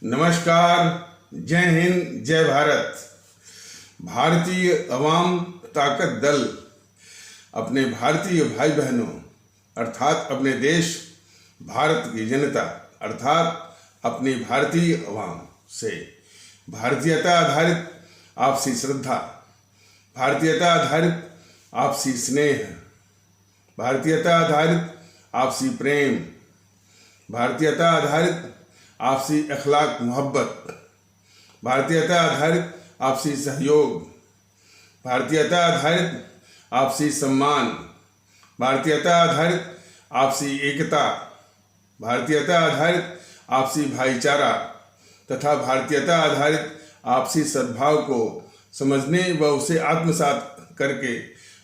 नमस्कार, जय हिंद, जय भारत। भारतीय अवाम ताकत दल अपने भारतीय भाई बहनों अर्थात अपने देश भारत की जनता अर्थात अपनी भारतीय अवाम से भारतीयता आधारित आपसी श्रद्धा, भारतीयता आधारित आपसी स्नेह, भारतीयता आधारित आपसी प्रेम, भारतीयता आधारित आपसी अखलाक मोहब्बत, भारतीयता आधारित आपसी सहयोग, भारतीयता आधारित आपसी सम्मान, भारतीयता आधारित आपसी एकता, भारतीयता आधारित आपसी भाईचारा तथा भारतीयता आधारित आपसी सद्भाव को समझने व उसे आत्मसात करके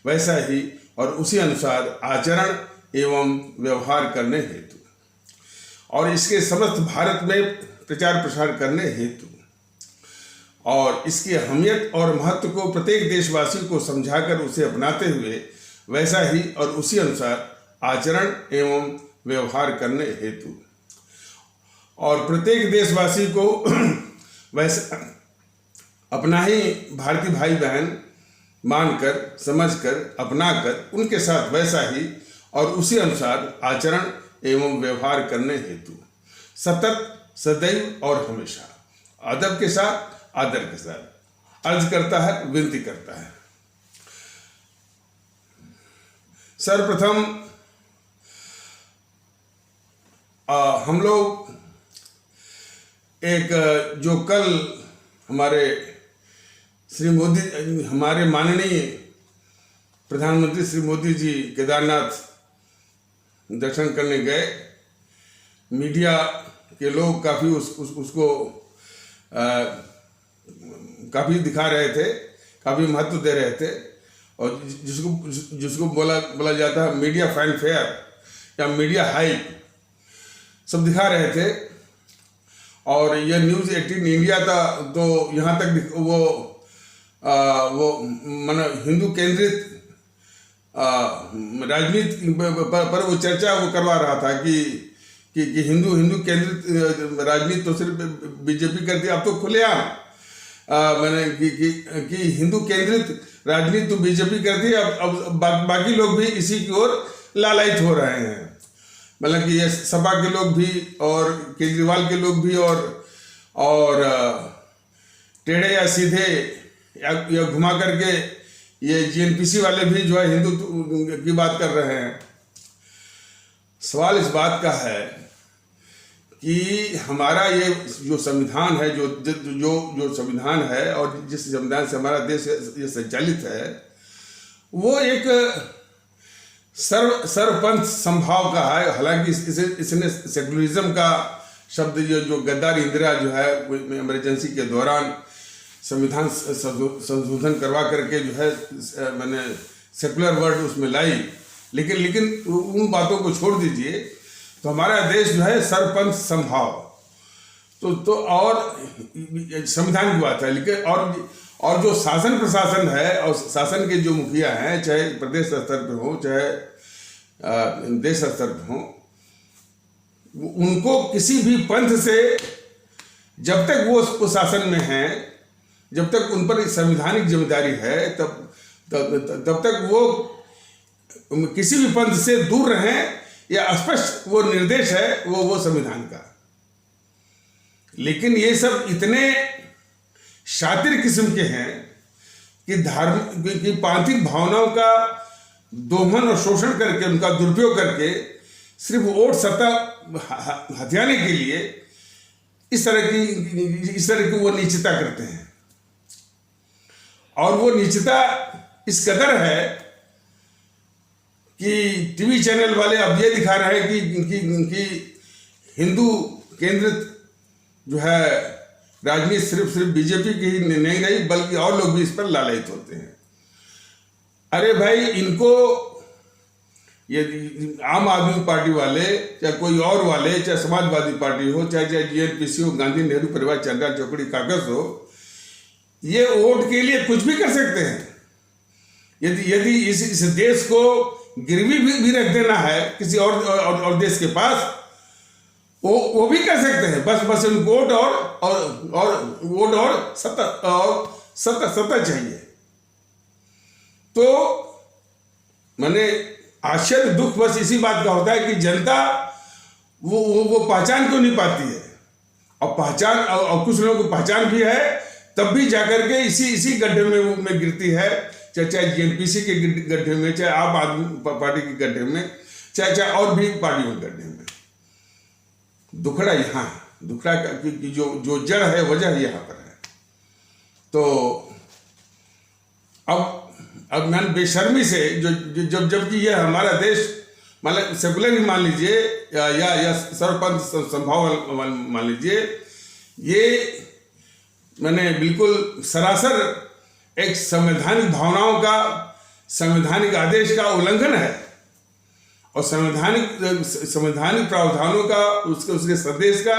वैसा ही और उसी अनुसार आचरण एवं व्यवहार करने हेतु और इसके समस्त भारत में प्रचार प्रसार करने हेतु और इसकी अहमियत और महत्व को प्रत्येक देशवासी को समझाकर उसे अपनाते हुए वैसा ही और उसी अनुसार आचरण एवं व्यवहार करने हेतु और प्रत्येक देशवासी को वैसा अपना ही भारतीय भाई बहन मानकर, समझकर, अपनाकर उनके साथ वैसा ही और उसी अनुसार आचरण एवं व्यवहार करने हेतु सतत, सदैव और हमेशा अदब के साथ, आदर के साथ अर्ज करता है, विनती करता है। सर्वप्रथम हम लोग एक जो कल हमारे श्री मोदी, हमारे माननीय प्रधानमंत्री श्री मोदी जी केदारनाथ दर्शन करने गए, मीडिया के लोग काफ़ी उसको काफ़ी दिखा रहे थे, काफ़ी महत्व दे रहे थे और जिसको बोला जाता है मीडिया फैन फेयर या मीडिया हाइप सब दिखा रहे थे। और यह न्यूज़ 18 इंडिया था तो यहाँ तक वो मतलब हिंदू केंद्रित राजनीति पर वो चर्चा वो करवा रहा था कि हिंदू केंद्रित राजनीति तो सिर्फ बीजेपी करती है। अब तो खुलेआम मैंने कि हिंदू केंद्रित राजनीति तो बीजेपी करती है। अब बाकी लोग भी इसी की ओर लालायित हो रहे हैं। मतलब कि ये सपा के लोग भी और केजरीवाल के लोग भी और टेढ़े या सीधे या घुमा करके ये जीएनपीसी वाले भी जो है हिंदू की बात कर रहे हैं। सवाल इस बात का है कि हमारा ये जो संविधान है, जो संविधान है और जिस संविधान से हमारा देश ये संचालित है, वो एक सर्वपंथ संभाव का है। हालांकि इसने सेकुलरिज्म का शब्द जो गद्दार इंदिरा जो है इमरजेंसी के दौरान संविधान संशोधन करवा करके जो है मैंने सेकुलर वर्ड उसमें लाई, लेकिन उन बातों को छोड़ दीजिए तो हमारा देश जो है सरपंच संभाव तो और संविधान की बात है। लेकिन और जो शासन प्रशासन है और शासन के जो मुखिया हैं, चाहे प्रदेश स्तर पे हो चाहे देश स्तर पे हो, उनको किसी भी पंथ से जब तक वो शासन में हैं, जब तक उन पर संवैधानिक जिम्मेदारी है तब तक वो किसी भी पंथ से दूर रहें, या स्पष्ट वो निर्देश है वो संविधान का। लेकिन ये सब इतने शातिर किस्म के हैं कि धार्मिक की पांथिक भावनाओं का दोहन और शोषण करके, उनका दुरुपयोग करके सिर्फ वोट सत्ता हथियाने के लिए इस तरह की वो नीचता करते हैं। और वो नीचता इस कदर है कि टीवी चैनल वाले अब ये दिखा रहे हैं कि हिंदू केंद्रित जो है राजनीति सिर्फ बीजेपी की ही नहीं रही, बल्कि और लोग भी इस पर लालायित होते हैं। अरे भाई, इनको ये आम आदमी पार्टी वाले चाहे कोई और वाले, चाहे समाजवादी पार्टी हो, चाहे जीएनपीसी हो, गांधी नेहरू परिवार चंद्रा चौकड़ी कागज हो, ये वोट के लिए कुछ भी कर सकते हैं। यदि इस देश को गिरवी भी रख देना है किसी और देश के पास, वो भी कर सकते हैं, बस उनको वोट और वोट और सत्ता चाहिए। तो मैंने आश्चर्य दुख बस इसी बात का होता है कि जनता वो पहचान क्यों नहीं पाती है। और पहचान और कुछ लोगों को पहचान भी है, तब भी जाकर के इसी गड्ढे में गिरती है, चाहे जीएनपीसी के गड्ढे में, चाहे आप आदमी पार्टी के गड्ढे में, चाहे और भी पार्टियों के गड्ढे में। दुखड़ा यहाँ है, दुखड़ा की जो जड़ है, वजह यहाँ पर है। तो अब मैंने बेशर्मी से जबकि यह हमारा देश मतलब सेकुलर ही मान लीजिए या सर्वपंथ संभाव मान लीजिए, ये मैंने बिल्कुल सरासर एक संवैधानिक भावनाओं का, संवैधानिक आदेश का उल्लंघन है। और संवैधानिक प्रावधानों का, उसके संदेश का,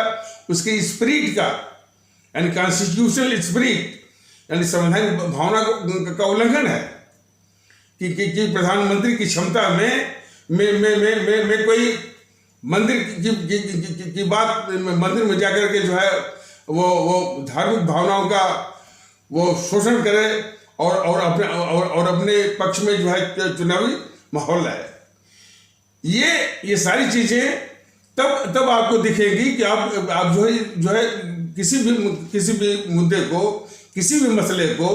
उसके स्पिरिट का, यानी कॉन्स्टिट्यूशनल स्पिरिट यानी संवैधानिक भावना का उल्लंघन है कि प्रधानमंत्री की क्षमता में कोई मंदिर की बात, मंदिर में जाकर के जो है वो धार्मिक भावनाओं का वो शोषण करे और अपने पक्ष में जो है चुनावी माहौल लाए। ये सारी चीजें तब आपको दिखेगी कि आप जो है किसी भी मुद्दे को, किसी भी मसले को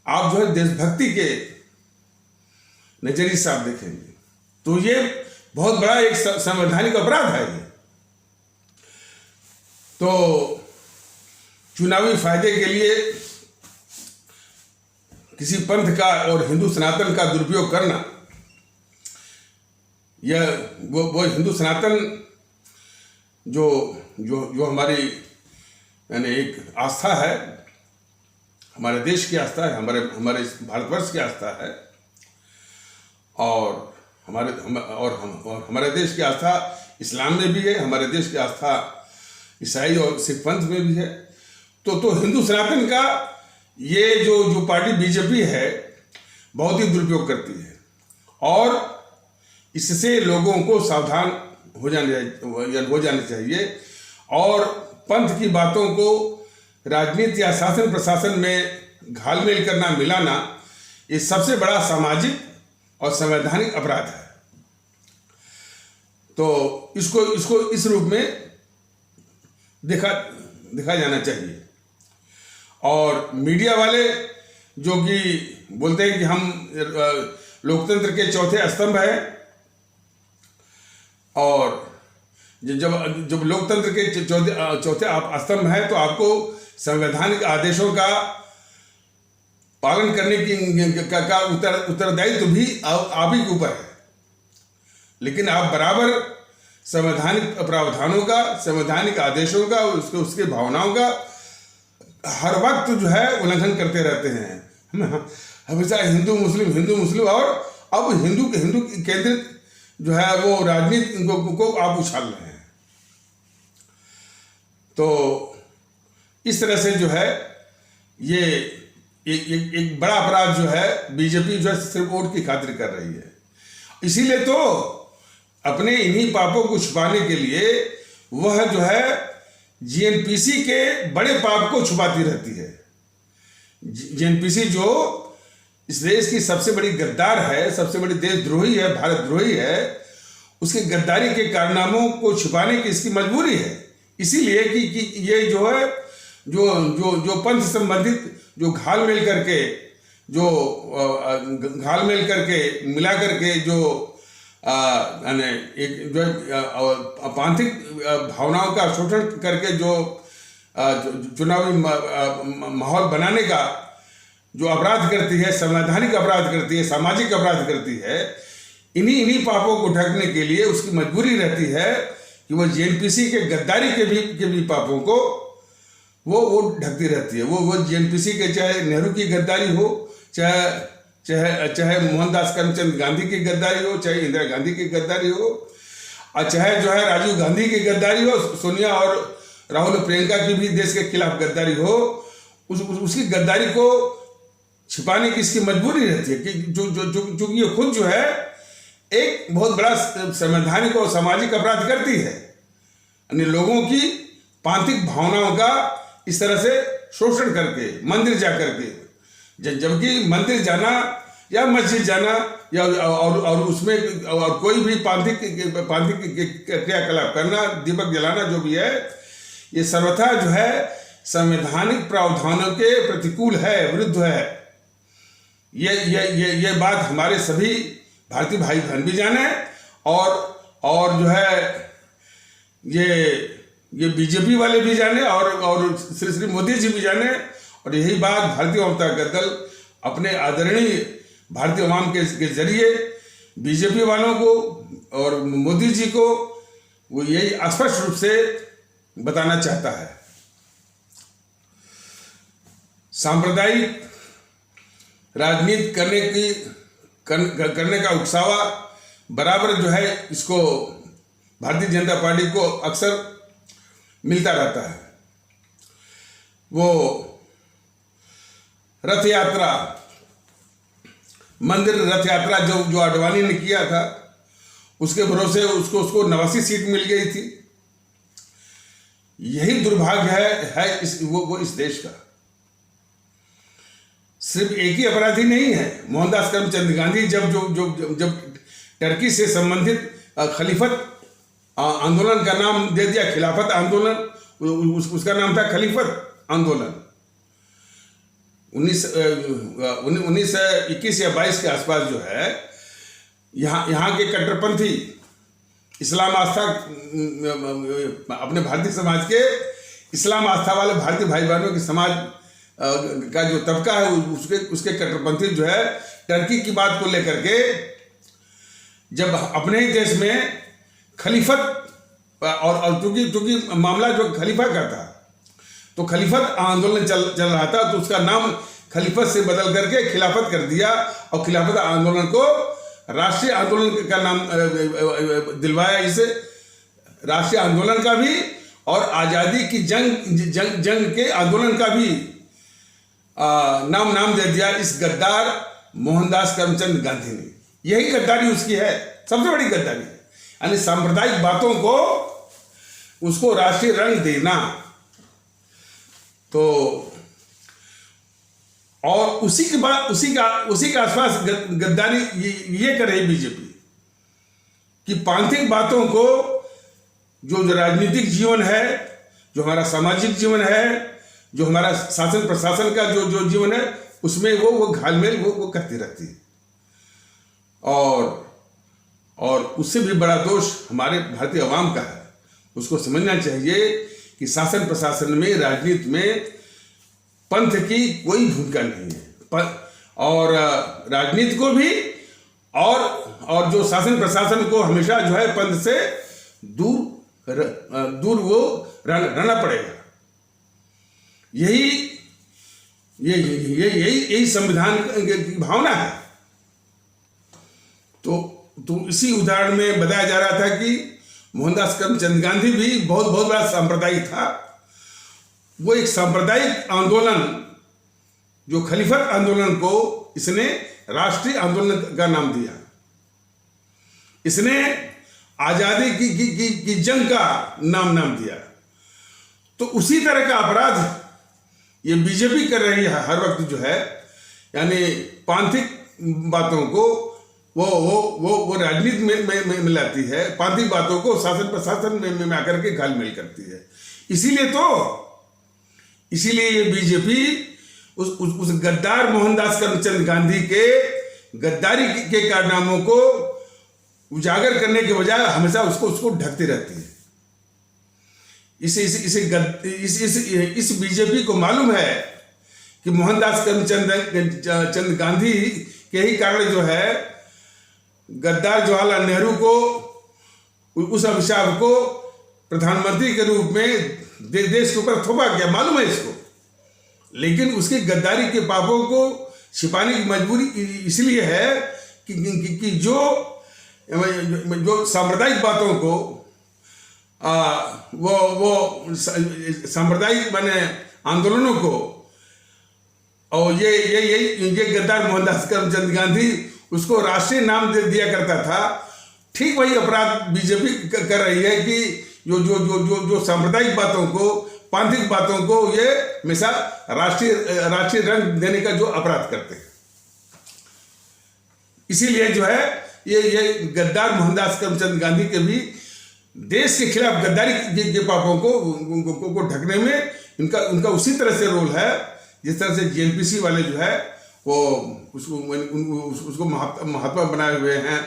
आप जो है देशभक्ति के नजरिए से आप देखेंगे। तो ये बहुत बड़ा एक संवैधानिक अपराध है ये। तो चुनावी फायदे के लिए किसी पंथ का और हिंदू सनातन का दुरुपयोग करना, यह वो हिंदू सनातन जो हमारी यानी एक आस्था है, हमारे देश की आस्था है, हमारे भारतवर्ष की आस्था है। और हमारे देश की आस्था इस्लाम में भी है, हमारे देश की आस्था ईसाई और सिख पंथ में भी है। तो हिंदू सनातन का ये जो पार्टी बीजेपी है बहुत ही दुरुपयोग करती है, और इससे लोगों को सावधान हो जाना चाहिए। और पंथ की बातों को राजनीति या शासन प्रशासन में घालमेल करना, मिलाना, ये सबसे बड़ा सामाजिक और संवैधानिक अपराध है। तो इसको इस रूप में देखा जाना चाहिए। और मीडिया वाले जो कि बोलते हैं कि हम लोकतंत्र के चौथे स्तंभ हैं, और जब लोकतंत्र के चौथे स्तंभ है तो आपको संवैधानिक आदेशों का पालन करने का उत्तरदायित्व भी आप ही के ऊपर है। लेकिन आप बराबर संवैधानिक प्रावधानों का, संवैधानिक आदेशों का, उसके भावनाओं का हर वक्त जो है उल्लंघन करते रहते हैं। हमेशा हिंदू मुस्लिम और अब हिंदू केंद्रित जो है वो राजनीति को आप उछाल रहे हैं। तो इस तरह से जो है ये एक बड़ा अपराध जो है बीजेपी जो है सिर्फ वोट की खातिर कर रही है। इसीलिए तो अपने इन्हीं पापों को छुपाने के लिए वह जो है जीएनपीसी के बड़े पाप को छुपाती रहती है। जीएनपीसी जो इस देश की सबसे बड़ी गद्दार है, सबसे बड़ी देशद्रोही है, भारतद्रोही है, उसकी गद्दारी के कारनामों को छुपाने की इसकी मजबूरी है। इसीलिए कि ये जो है जो पंथ संबंधित जो घालमेल करके मिला करके जो एक जो आपराधिक भावनाओं का शोषण करके जो चुनावी माहौल बनाने का जो अपराध करती है, संवैधानिक अपराध करती है, सामाजिक अपराध करती है, इन्हीं पापों को ढकने के लिए उसकी मजबूरी रहती है कि वह जीएनपीसी के गद्दारी के भी पापों को वो ढकती रहती है। वो जीएनपीसी के चाहे नेहरू की गद्दारी हो, चाहे मोहनदास करमचंद गांधी की गद्दारी हो, चाहे इंदिरा गांधी की गद्दारी हो, और चाहे जो है राजीव गांधी की गद्दारी हो, सोनिया और राहुल प्रियंका की भी देश के खिलाफ गद्दारी हो, उसकी गद्दारी को छिपाने की इसकी मजबूरी रहती है कि जो ये खुद जो है एक बहुत बड़ा संवैधानिक और सामाजिक अपराध करती है। अन्य लोगों की पांतिक भावनाओं का इस तरह से शोषण करके मंदिर जा करके, जबकि मंदिर जाना या मस्जिद जाना या और उसमें और कोई भी पांतिक क्रियाकलाप करना, दीपक जलाना जो भी है, ये सर्वथा जो है संवैधानिक प्रावधानों के प्रतिकूल है, विरुद्ध है। ये बात हमारे सभी भारतीय भाई बहन भी जाने और जो है ये बीजेपी वाले भी जाने और श्री मोदी जी भी जाने। और यही बात भारतीय जनता दल अपने आदरणीय भारतीय अवाम के जरिए बीजेपी वालों को और मोदी जी को वो यही स्पष्ट रूप से बताना चाहता है। सांप्रदायिक राजनीति करने का उकसावा बराबर जो है इसको भारतीय जनता पार्टी को अक्सर मिलता रहता है। वो रथ यात्रा, मंदिर रथ यात्रा जो आडवाणी ने किया था, उसके भरोसे उसको 89 सीट मिल गई थी। यही दुर्भाग्य है वो इस देश का। सिर्फ एक ही अपराधी नहीं है। मोहनदास करमचंद गांधी जब टर्की से संबंधित खलीफत आंदोलन का नाम दे दिया खिलाफत आंदोलन, उसका नाम था खलीफत आंदोलन। 1921 या 22 के आसपास जो है यहाँ के कट्टरपंथी इस्लाम आस्था, अपने भारतीय समाज के इस्लाम आस्था वाले भारतीय भाई बहनों के समाज का जो तबका है उसके कट्टरपंथी जो है टर्की की बात को लेकर के जब अपने ही देश में खलीफत और चूंकि मामला जो खलीफा का था, तो खलीफत आंदोलन चल रहा था, तो उसका नाम खलीफत से बदल करके खिलाफत कर दिया और खिलाफत आंदोलन को राष्ट्रीय आंदोलन का नाम दिलवाया। इसे राष्ट्रीय आंदोलन का भी और आज़ादी की जंग के आंदोलन का भी नाम दे दिया इस गद्दार मोहनदास करमचंद गांधी ने। यही गद्दारी उसकी है, सबसे बड़ी गद्दारी, यानी सांप्रदायिक बातों को उसको राष्ट्रीय रंग देना। तो और उसी के आसपास गद्दारी ये कर रही बीजेपी कि पांथिक बातों को जो राजनीतिक जीवन है, जो हमारा सामाजिक जीवन है, जो हमारा शासन प्रशासन का जो जीवन है, उसमें वो घालमेल वो करती रहती है। और उससे भी बड़ा दोष हमारे भारतीय अवाम का है। उसको समझना चाहिए कि शासन प्रशासन में, राजनीति में पंथ की कोई भूमिका नहीं है। और राजनीति को भी और जो शासन प्रशासन को हमेशा जो है पंथ से दूर वो रहना पड़ेगा। यही संविधान की भावना है। तो इसी उदाहरण में बताया जा रहा था कि मोहनदास करमचंद गांधी भी बहुत बड़ा सांप्रदायिक था। वो एक सांप्रदायिक आंदोलन, जो खलीफत आंदोलन को इसने राष्ट्रीय आंदोलन का नाम दिया। इसने आजादी की जंग का नाम दिया। तो उसी तरह का अपराध ये बीजेपी कर रही है हर वक्त जो है, यानी पांथिक बातों को वो राजनीति में मिलाती है, पांथिक बातों को शासन प्रशासन में आकर के घालमेल करती है। इसीलिए ये बीजेपी उस गद्दार मोहनदास करमचंद गांधी के गद्दारी के कारनामों को उजागर करने के बजाय हमेशा उसको ढकती रहती है। इस बीजेपी को मालूम है कि मोहनदास करमचंद गांधी के ही कारण जो है गद्दार जवाहरलाल नेहरू को उस अभिशाप को प्रधानमंत्री के रूप में देश के ऊपर थोपा गया, मालूम है इसको। लेकिन उसकी गद्दारी के पापों को छिपाने की मजबूरी इसलिए है कि जो सांप्रदायिक बातों को वो सांप्रदायिक माने आंदोलनों को, और ये गद्दार मोहनदास करमचंद गांधी उसको राष्ट्रीय नाम दे दिया करता था। ठीक वही अपराध बीजेपी कर रही है कि जो जो जो जो जो सांप्रदायिक बातों को, प्रांतिक बातों को ये हमेशा राष्ट्रीय रंग देने का जो अपराध करते हैं। इसीलिए जो है ये गद्दार मोहनदास करमचंद गांधी के भी देश के खिलाफ गद्दारी के पापों को ढकने में उनका उसी तरह से रोल है जिस तरह से जेएनपीसी वाले जो है वो उसको महात्मा बनाए हुए हैं,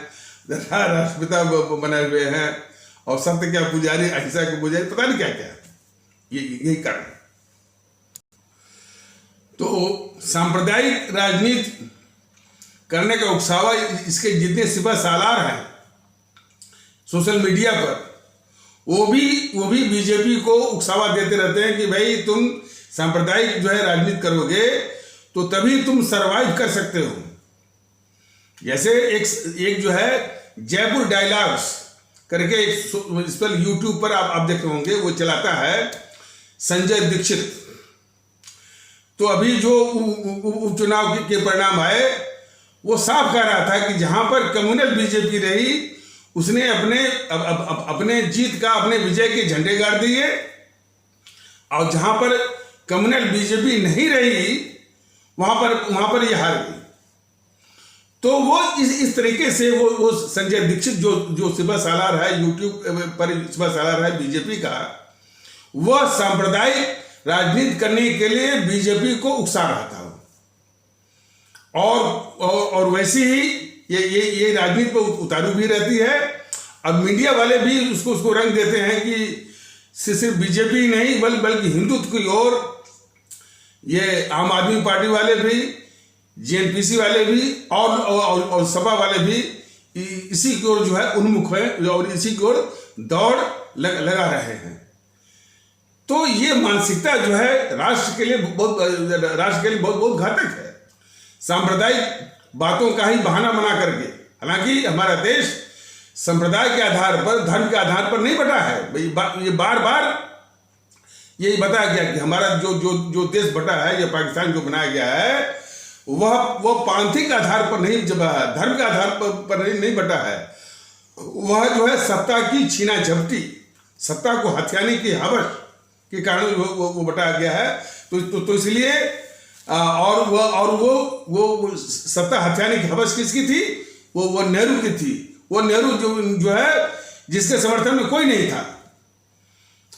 राष्ट्रपिता बनाए हुए हैं, और सत्य क्या पुजारी, अहिंसा के पुजारी, पता नहीं क्या क्या, यही कारण। तो सांप्रदायिक राजनीति करने का उकसावा इसके जितने सिपह सालार हैं सोशल मीडिया पर, वो भी बीजेपी को उकसावा देते रहते हैं कि भाई तुम सांप्रदायिक जो है राजनीति करोगे तो तभी तुम सरवाइव कर सकते हो। जैसे एक जो है जयपुर डायलॉग्स करके इस पर यूट्यूब पर आप देख रहे होंगे, वो चलाता है संजय दीक्षित। तो अभी जो उपचुनाव के परिणाम आए वो साफ कह रहा था कि जहां पर कम्युनल बीजेपी रही उसने अपने जीत का, अपने विजय के झंडे गाड़ दिए, और जहां पर कम्युनल बीजेपी नहीं रही वहां पर ये हार गई। तो वो इस तरीके से वो संजय दीक्षित जो सिपह सालार है, यूट्यूब पर सिपह सालार है बीजेपी का, वह सांप्रदायिक राजनीति करने के लिए बीजेपी को उकसा रहा था। और वैसे ही ये राजनीति पर उतारू भी रहती है। अब मीडिया वाले भी उसको रंग देते हैं कि सिर्फ बीजेपी नहीं बल्कि हिंदुत्व की ओर ये आम आदमी पार्टी वाले भी, जेएनपीसी वाले भी और सपा वाले भी इसी की ओर जो है उन्मुख है और इसी की ओर दौड़ लगा रहे हैं। तो ये मानसिकता जो है राष्ट्र के लिए बहुत घातक है। सांप्रदायिक बातों का ही बहाना बना करके, हालांकि हमारा देश संप्रदाय के आधार पर, धर्म के आधार पर नहीं बटा है। ये बार बार यही बताया गया कि हमारा जो देश बटा है, ये पाकिस्तान जो बनाया गया है, वह प्रांतिक आधार पर नहीं बटा है, धर्म के आधार पर नहीं बटा है। वह जो है सत्ता की छीना झपटी, सत्ता को हथियाने की हवस के कारण वो बटाया गया है। तो इसलिए और वो सत्ता हथियाने की हवस किसकी थी? वो नेहरू की थी। वो नेहरू जो है जिसके समर्थन में कोई नहीं था।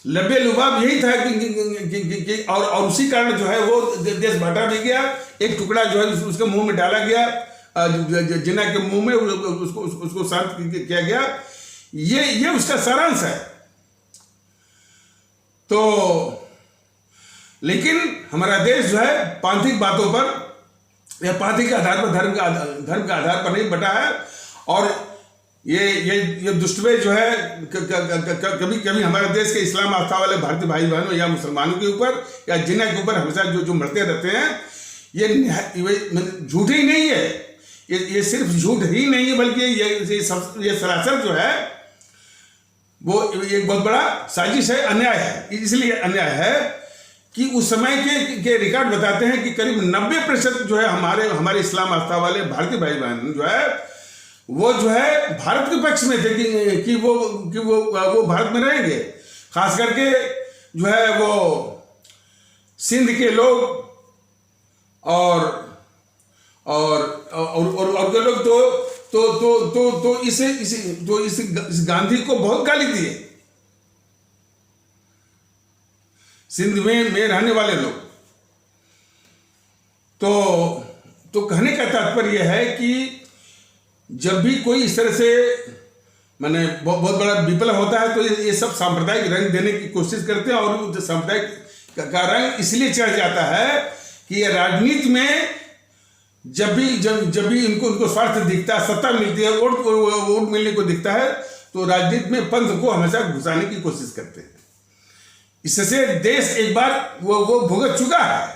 लब्बे लुबाब यही था कि और उसी कारण जो है वो देश बांटा भी गया। एक टुकड़ा जो है उसके मुंह में डाला गया, जिन्ना के मुंह में उसको शांत किया गया। ये उसका सारांश है। तो लेकिन हमारा देश जो है प्रांतिक बातों पर या प्रांतिक के आधार पर, धर्म के आधार पर नहीं बटा है। और ये दुष्टवे जो है कभी हमारे देश के इस्लाम आस्था वाले भारतीय भाई बहनों या मुसलमानों के ऊपर या जिन्ना के ऊपर हमेशा जो मरते रहते हैं, ये झूठ ही नहीं है। ये सिर्फ झूठ ही नहीं है बल्कि ये सरासर जो है वो एक बहुत बड़ा साजिश है, अन्याय है। इसलिए अन्याय है कि उस समय के रिकॉर्ड बताते हैं कि करीब 90% जो है हमारे इस्लाम आस्था वाले भारतीय भाई बहन जो है वो जो है भारत के पक्ष में थे कि वो भारत में रहेंगे। खास करके जो है वो सिंध के लोग और के लोग तो इस गांधी को बहुत गाली दिए। सिंध में रहने वाले लोग तो कहने का तात्पर्य यह है कि जब भी कोई इस तरह से माने बहुत बड़ा विप्लव होता है तो ये सब सांप्रदायिक रंग देने की कोशिश करते हैं। और सांप्रदायिक का रंग इसलिए चढ़ जाता है कि ये राजनीति में जब भी इनको स्वार्थ दिखता है, सत्ता मिलती है, वोट मिलने को दिखता है, तो राजनीति में पंथ को हमेशा घुसाने की कोशिश करते हैं। इससे देश एक बार वो भुगत चुका है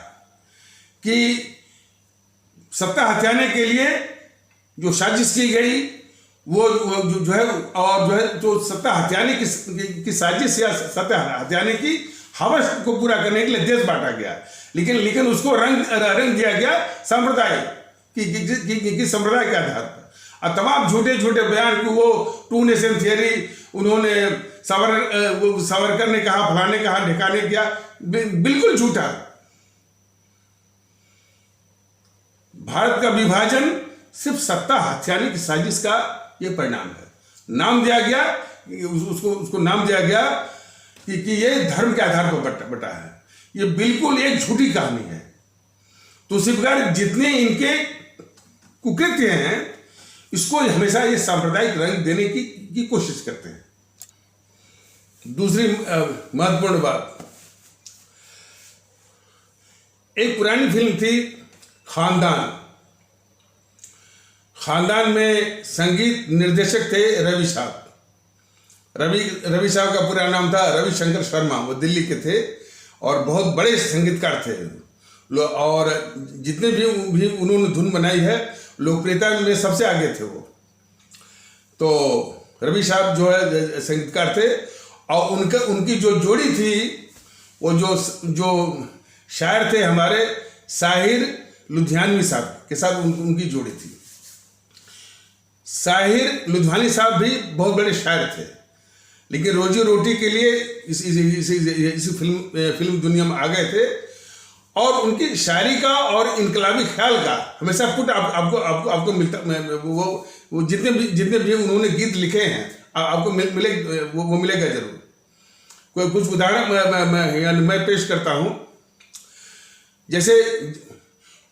कि सत्ता हथियाने के लिए जो साजिश की गई वो जो है तो सत्ता हथियाने की साजिश या सत्ता हथियाने की हवस को पूरा करने के लिए देश बांटा गया। लेकिन उसको रंग दिया गया संप्रदाय की संप्रदाय के आधार पर। और तमाम झूठे बयान की वो 2 नेशन थियरी उन्होंने सावरकर ने कहा, फलाने कहा, ढिकाने किया, बिल्कुल झूठा। भारत का विभाजन सिर्फ सत्ता हथियाने की साजिश का ये परिणाम है। नाम दिया गया, उसको नाम दिया गया कि ये धर्म के आधार पर बटा है। ये बिल्कुल एक झूठी कहानी है। तो उसी प्रकार जितने इनके कुकृत्य हैं, इसको हमेशा ये सांप्रदायिक रंग देने की कोशिश करते हैं। दूसरी महत्वपूर्ण बात, एक पुरानी फिल्म थी खानदान। खानदान में संगीत निर्देशक थे रवि साहब। रवि साहब का पूरा नाम था रविशंकर शर्मा। वो दिल्ली के थे और बहुत बड़े संगीतकार थे, और जितने भी उन्होंने धुन बनाई है, लोकप्रियता में सबसे आगे थे वो। तो रवि साहब जो है संगीतकार थे, और उनकी जो जोड़ी थी, वो जो शायर थे हमारे साहिर लुधियानवी साहब के साथ उनकी जोड़ी थी। साहिर लुधियानवी साहब भी बहुत बड़े शायर थे, लेकिन रोजी रोटी के लिए इसी फिल्म दुनिया में आ गए थे, और उनकी शायरी का और इनकलाबी ख्याल का हमेशा पुट आपको मिलता। वो जितने भी उन्होंने गीत लिखे हैं, आपको मिलेगा जरूर। कोई कुछ उदाहरण मैं पेश करता हूँ। जैसे,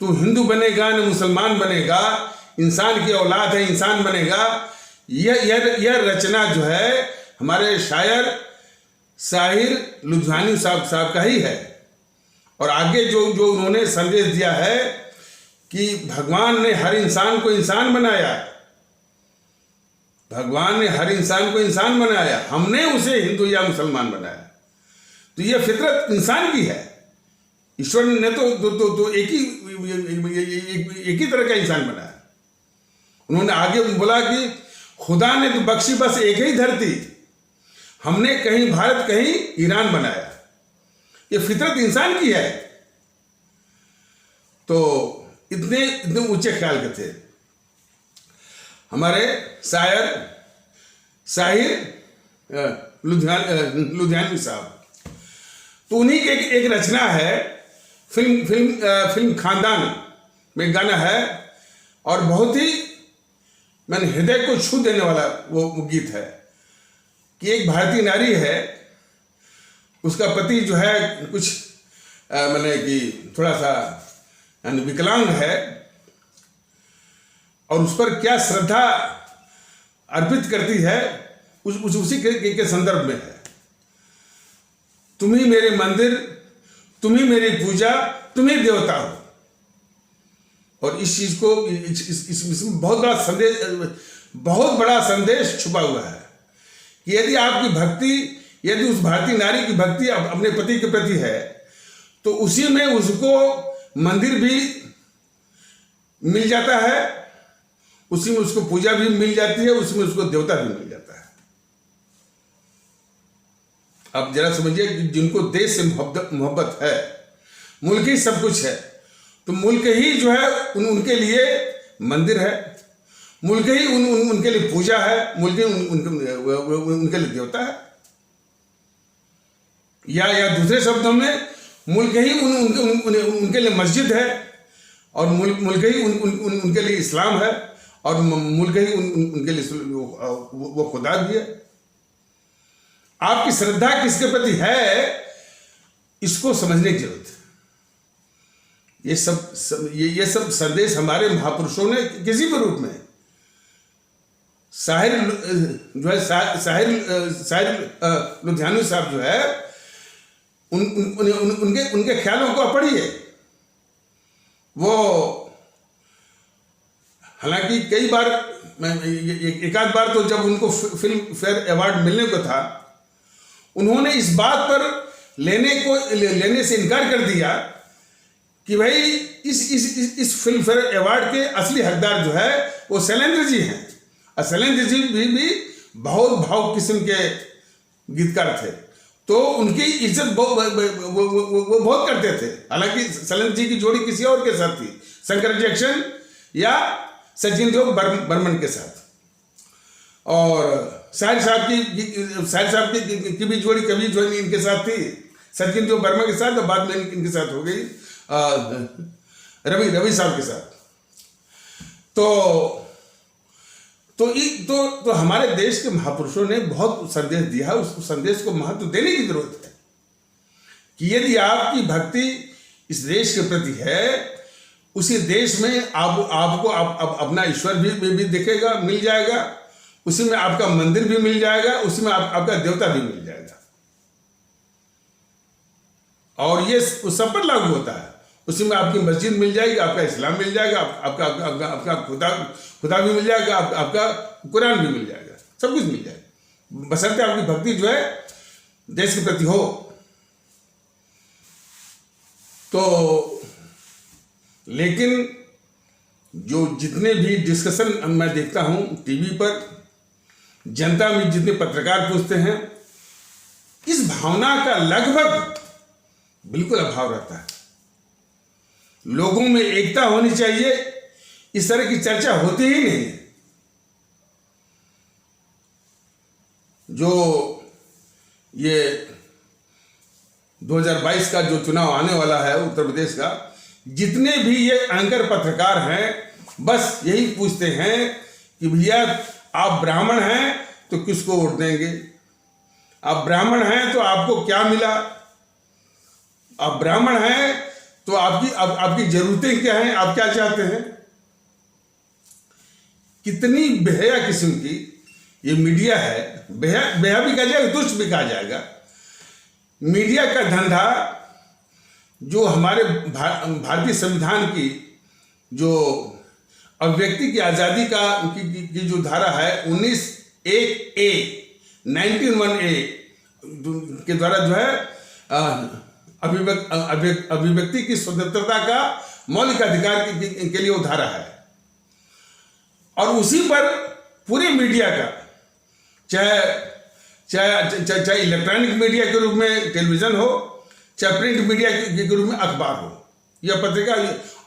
तू हिंदू बनेगा न मुसलमान बनेगा, इंसान की औलाद है इंसान बनेगा। यह रचना जो है हमारे शायर साहिर लुधियानवी साहब का ही है। और आगे जो उन्होंने संदेश दिया है कि भगवान ने हर इंसान को इंसान बनाया, भगवान ने हर इंसान को इंसान बनाया, हमने उसे हिंदू या मुसलमान बनाया। तो यह फितरत इंसान की है। ईश्वर ने तो एक ही तरह का इंसान बनाया। उन्होंने आगे बोला कि खुदा ने तो बख्शी बस एक ही धरती, हमने कहीं भारत कहीं ईरान बनाया। ये फितरत इंसान की है। तो इतने ऊंचे ख्याल के थे हमारे साहिर लुधियानवी साहब। तो उन्हीं के एक रचना है, फिल्म खानदान में गाना है, और बहुत ही मैंने हृदय को छू देने वाला वो गीत है कि एक भारतीय नारी है, उसका पति जो है कुछ मैंने कि थोड़ा सा विकलांग है, और उस पर क्या श्रद्धा अर्पित करती है उसी के संदर्भ में है। तुम ही मेरे मंदिर, तुम ही मेरी पूजा, तुम ही देवता हो। और इस चीज को इसमें बहुत बड़ा संदेश छुपा हुआ है कि यदि आपकी भक्ति, यदि उस भारतीय नारी की भक्ति अपने पति के प्रति है, तो उसी में उसको मंदिर भी मिल जाता है, उसी में उसको पूजा भी मिल जाती है, उसी में उसको देवता भी मिल जाता है। अब जरा समझिए कि जिनको देश से मोहब्बत है, मुल्क ही सब कुछ है, तो मुल्क ही जो है उनके लिए मंदिर है, मुल्क ही उनके लिए पूजा है, मुल्क ही उनके लिए देवता है। या दूसरे शब्दों में, मुल्क ही उनके लिए मस्जिद है, और मुल्क ही उनके लिए इस्लाम है, और मुल्क ही उनके लिए वो खुदा भी है। आपकी श्रद्धा किसके प्रति है, इसको समझने की जरूरत है। ये सब संदेश हमारे महापुरुषों ने किसी भी रूप में, साहिर लुधियानवी साहब जो है, उनके ख्यालों को पढ़िए। वो हालांकि कई बार, एक आध बार तो जब उनको फिल्म फेयर अवार्ड मिलने को था, उन्होंने इस बात पर लेने से इनकार कर दिया कि भाई इस फिल्म फेयर अवार्ड के असली हकदार जो है वो शैलेंद्र जी हैं। और शैलेंद्र जी भी बहुत भाव किस्म के गीतकार थे, तो उनकी इज्जत वो बहुत करते थे। हालांकि शैलेंद्र जी की जोड़ी किसी और के साथ थी, शंकर जैक्सन या सचिन देव बर्मन के साथ। और शाहिर साहब की भी जोड़ी कभी जो इनके साथ थी, सचिन जो वर्मा के साथ, बाद में इनके साथ हो गई रवि साहब के साथ। तो हमारे देश के महापुरुषों ने बहुत संदेश दिया है। उस संदेश को महत्व देने की जरूरत है कि यदि आपकी भक्ति इस देश के प्रति है, उसी देश में आपको अपना ईश्वर भी दिखेगा, मिल जाएगा, उसी में आपका मंदिर भी मिल जाएगा, उसी में आपका देवता भी मिल जाएगा। और ये उस सब पर लागू होता है। उसी में आपकी मस्जिद मिल जाएगी, आपका इस्लाम मिल जाएगा, आपका खुदा भी मिल जाएगा, आपका कुरान भी मिल जाएगा, सब कुछ मिल जाएगा, बशर्ते आपकी भक्ति जो है देश के प्रति हो। तो लेकिन जो जितने भी डिस्कशन मैं देखता हूं टीवी पर, जनता में जितने पत्रकार पूछते हैं, इस भावना का लगभग बिल्कुल अभाव रहता है। लोगों में एकता होनी चाहिए, इस तरह की चर्चा होती ही नहीं है। जो ये 2022 का जो चुनाव आने वाला है उत्तर प्रदेश का, जितने भी ये एंकर पत्रकार हैं, बस यही पूछते हैं कि भैया आप ब्राह्मण हैं तो किसको वोट देंगे, आप ब्राह्मण हैं तो आपको क्या मिला, आप ब्राह्मण हैं तो आपकी जरूरतें क्या हैं, आप क्या चाहते हैं। कितनी बेहया किस्म की ये मीडिया है, बेहया भी कहा जाएगा, दुष्ट भी कहा जाएगा। मीडिया का धंधा जो हमारे भारतीय संविधान की जो अभिव्यक्ति की आज़ादी की जो धारा है 19(1)(a) 19(1)(a) के द्वारा जो है अभिव्यक्ति की स्वतंत्रता का मौलिक अधिकार के लिए वो धारा है। और उसी पर पूरे मीडिया का, चाहे इलेक्ट्रॉनिक मीडिया के रूप में टेलीविजन हो, चाहे प्रिंट मीडिया के रूप में अखबार हो या पत्रिका,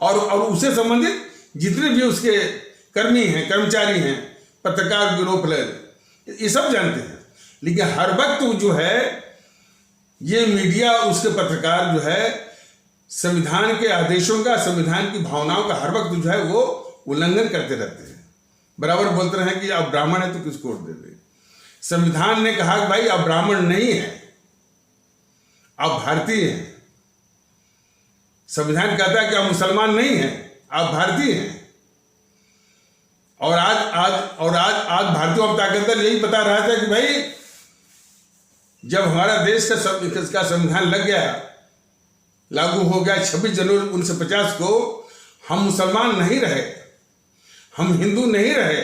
और उससे संबंधित जितने भी उसके कर्मी हैं, कर्मचारी हैं, पत्रकार, ब्यूरो प्लेयर, ये सब जानते हैं। लेकिन हर वक्त जो है ये मीडिया, उसके पत्रकार जो है संविधान के आदेशों का, संविधान की भावनाओं का हर वक्त जो है वो उल्लंघन करते रहते हैं। बराबर बोलते रहे कि आप ब्राह्मण हैं तो किसको वोट दे दें। संविधान ने कहा कि भाई आप ब्राह्मण नहीं हैं, आप भारतीय हैं। संविधान कहता है कि आप मुसलमान नहीं हैं, आप भारतीय हैं। और आज भारतीयों का ताकतवर यही बता रहा था कि भाई जब हमारा देश का संविधान लग गया, लागू हो गया 26 जनवरी 1950 को, हम मुसलमान नहीं रहे, हम हिंदू नहीं रहे,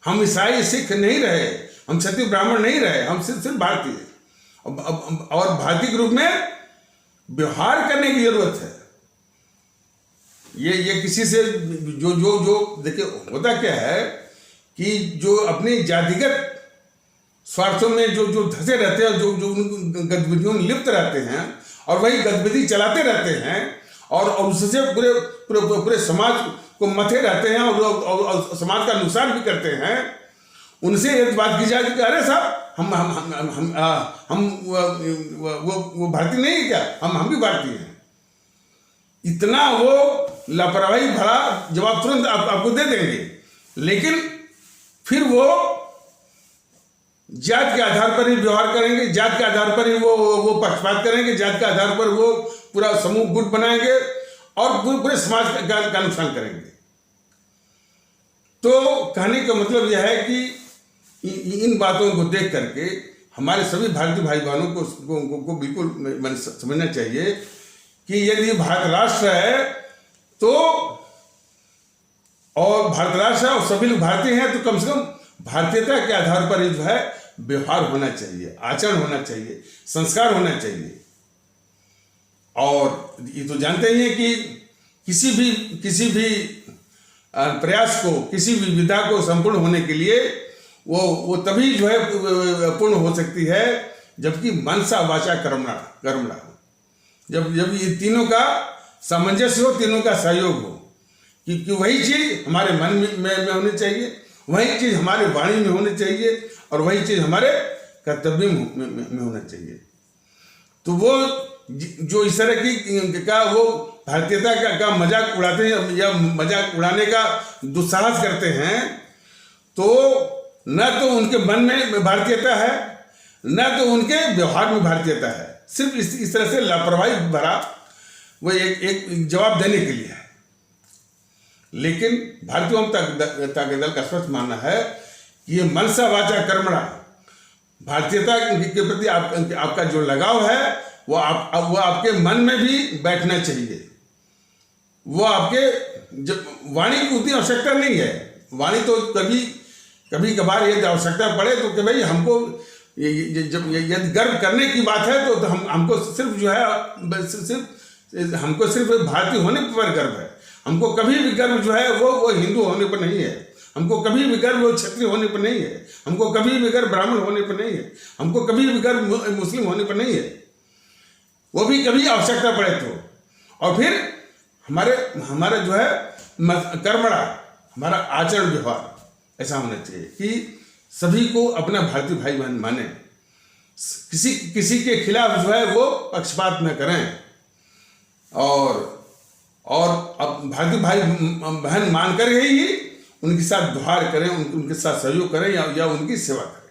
हम ईसाई सिख नहीं रहे, हम क्षत्रिय ब्राह्मण नहीं रहे, हम सिर्फ भारतीय। और भारतीय के रूप में व्यवहार करने की जरूरत है। ये किसी से जो देखिए होता क्या है कि जो अपनी जातिगत स्वार्थों में जो धंसे रहते हैं, जो गतिविधियों में लिप्त रहते हैं और वही गतिविधि चलाते रहते हैं और उससे पूरे समाज को मथे रहते हैं और समाज का नुकसान भी करते हैं, उनसे एक बात की जाए कि अरे साहब हम वो भारतीय नहीं है क्या, हम भी भारतीय हैं। इतना वो लापरवाही भरा जवाब तुरंत आपको दे देंगे। लेकिन फिर वो जात के आधार पर ही व्यवहार करेंगे, जात के आधार पर ही वो पक्षपात करेंगे, जात के आधार पर वो पूरा समूह गुट बनाएंगे और पूरे समाज का नुकसान करेंगे। तो कहने का मतलब यह है कि इन बातों को देख करके हमारे सभी भारतीय भाई बहनों को बिल्कुल समझना चाहिए कि यदि भारत राष्ट्र है तो, और भारत राष्ट्र है और सभी लोग भारतीय हैं, तो कम से कम भारतीयता के आधार पर जो है व्यवहार होना चाहिए, आचरण होना चाहिए, संस्कार होना चाहिए। और ये तो जानते ही हैं कि किसी भी प्रयास को, किसी भी विधा को संपूर्ण होने के लिए वो तभी जो है पूर्ण हो सकती है जबकि मनसा वाचा कर्मणा हो, जब ये तीनों का सामंजस्य हो, तीनों का सहयोग हो, कि वही चीज हमारे मन में होनी चाहिए, वही चीज हमारे वाणी में होनी चाहिए और वही चीज़ हमारे कर्तव्य में होना चाहिए। तो वो जो इस तरह की का वो भारतीयता का मजाक उड़ाते हैं या मजाक उड़ाने का दुस्साहस करते हैं, तो न तो उनके मन में भारतीयता है, न तो उनके व्यवहार में भारतीयता है। सिर्फ इस तरह से लापरवाही भरा वो एक जवाब देने के लिए है। लेकिन भारतीय जनता दल का स्पष्ट मानना है कि ये मनसा वाचा कर्मणा, भारतीयता के प्रति आपका जो लगाव है वो आपके मन में भी बैठना चाहिए। वो आपके जब वाणी की उतनी आवश्यकता नहीं है, वाणी तो कभी कभार यदि आवश्यकता पड़े तो कि भाई हमको जब यदि गर्व करने की बात है तो हमको सिर्फ जो है हमको सिर्फ भारतीय होने पर गर्व है। हमको कभी भी गर्व जो है वो हिंदू होने पर नहीं है, हमको कभी भी गर्व क्षत्रिय होने पर नहीं है, हमको कभी भी गर्व ब्राह्मण होने पर नहीं है, हमको कभी भी गर्व मुस्लिम होने पर नहीं है। वो भी कभी आवश्यकता पड़े तो। और फिर हमारा जो है कर्मणा, हमारा आचरण व्यवहार ऐसा होना चाहिए कि सभी को अपना भारतीय भाई बहन माने, किसी के खिलाफ जो है वो पक्षपात न करें, और अब भारतीय भाई बहन मानकर ही उनके साथ व्यवहार करें, उनके साथ सहयोग करें या उनकी सेवा करें।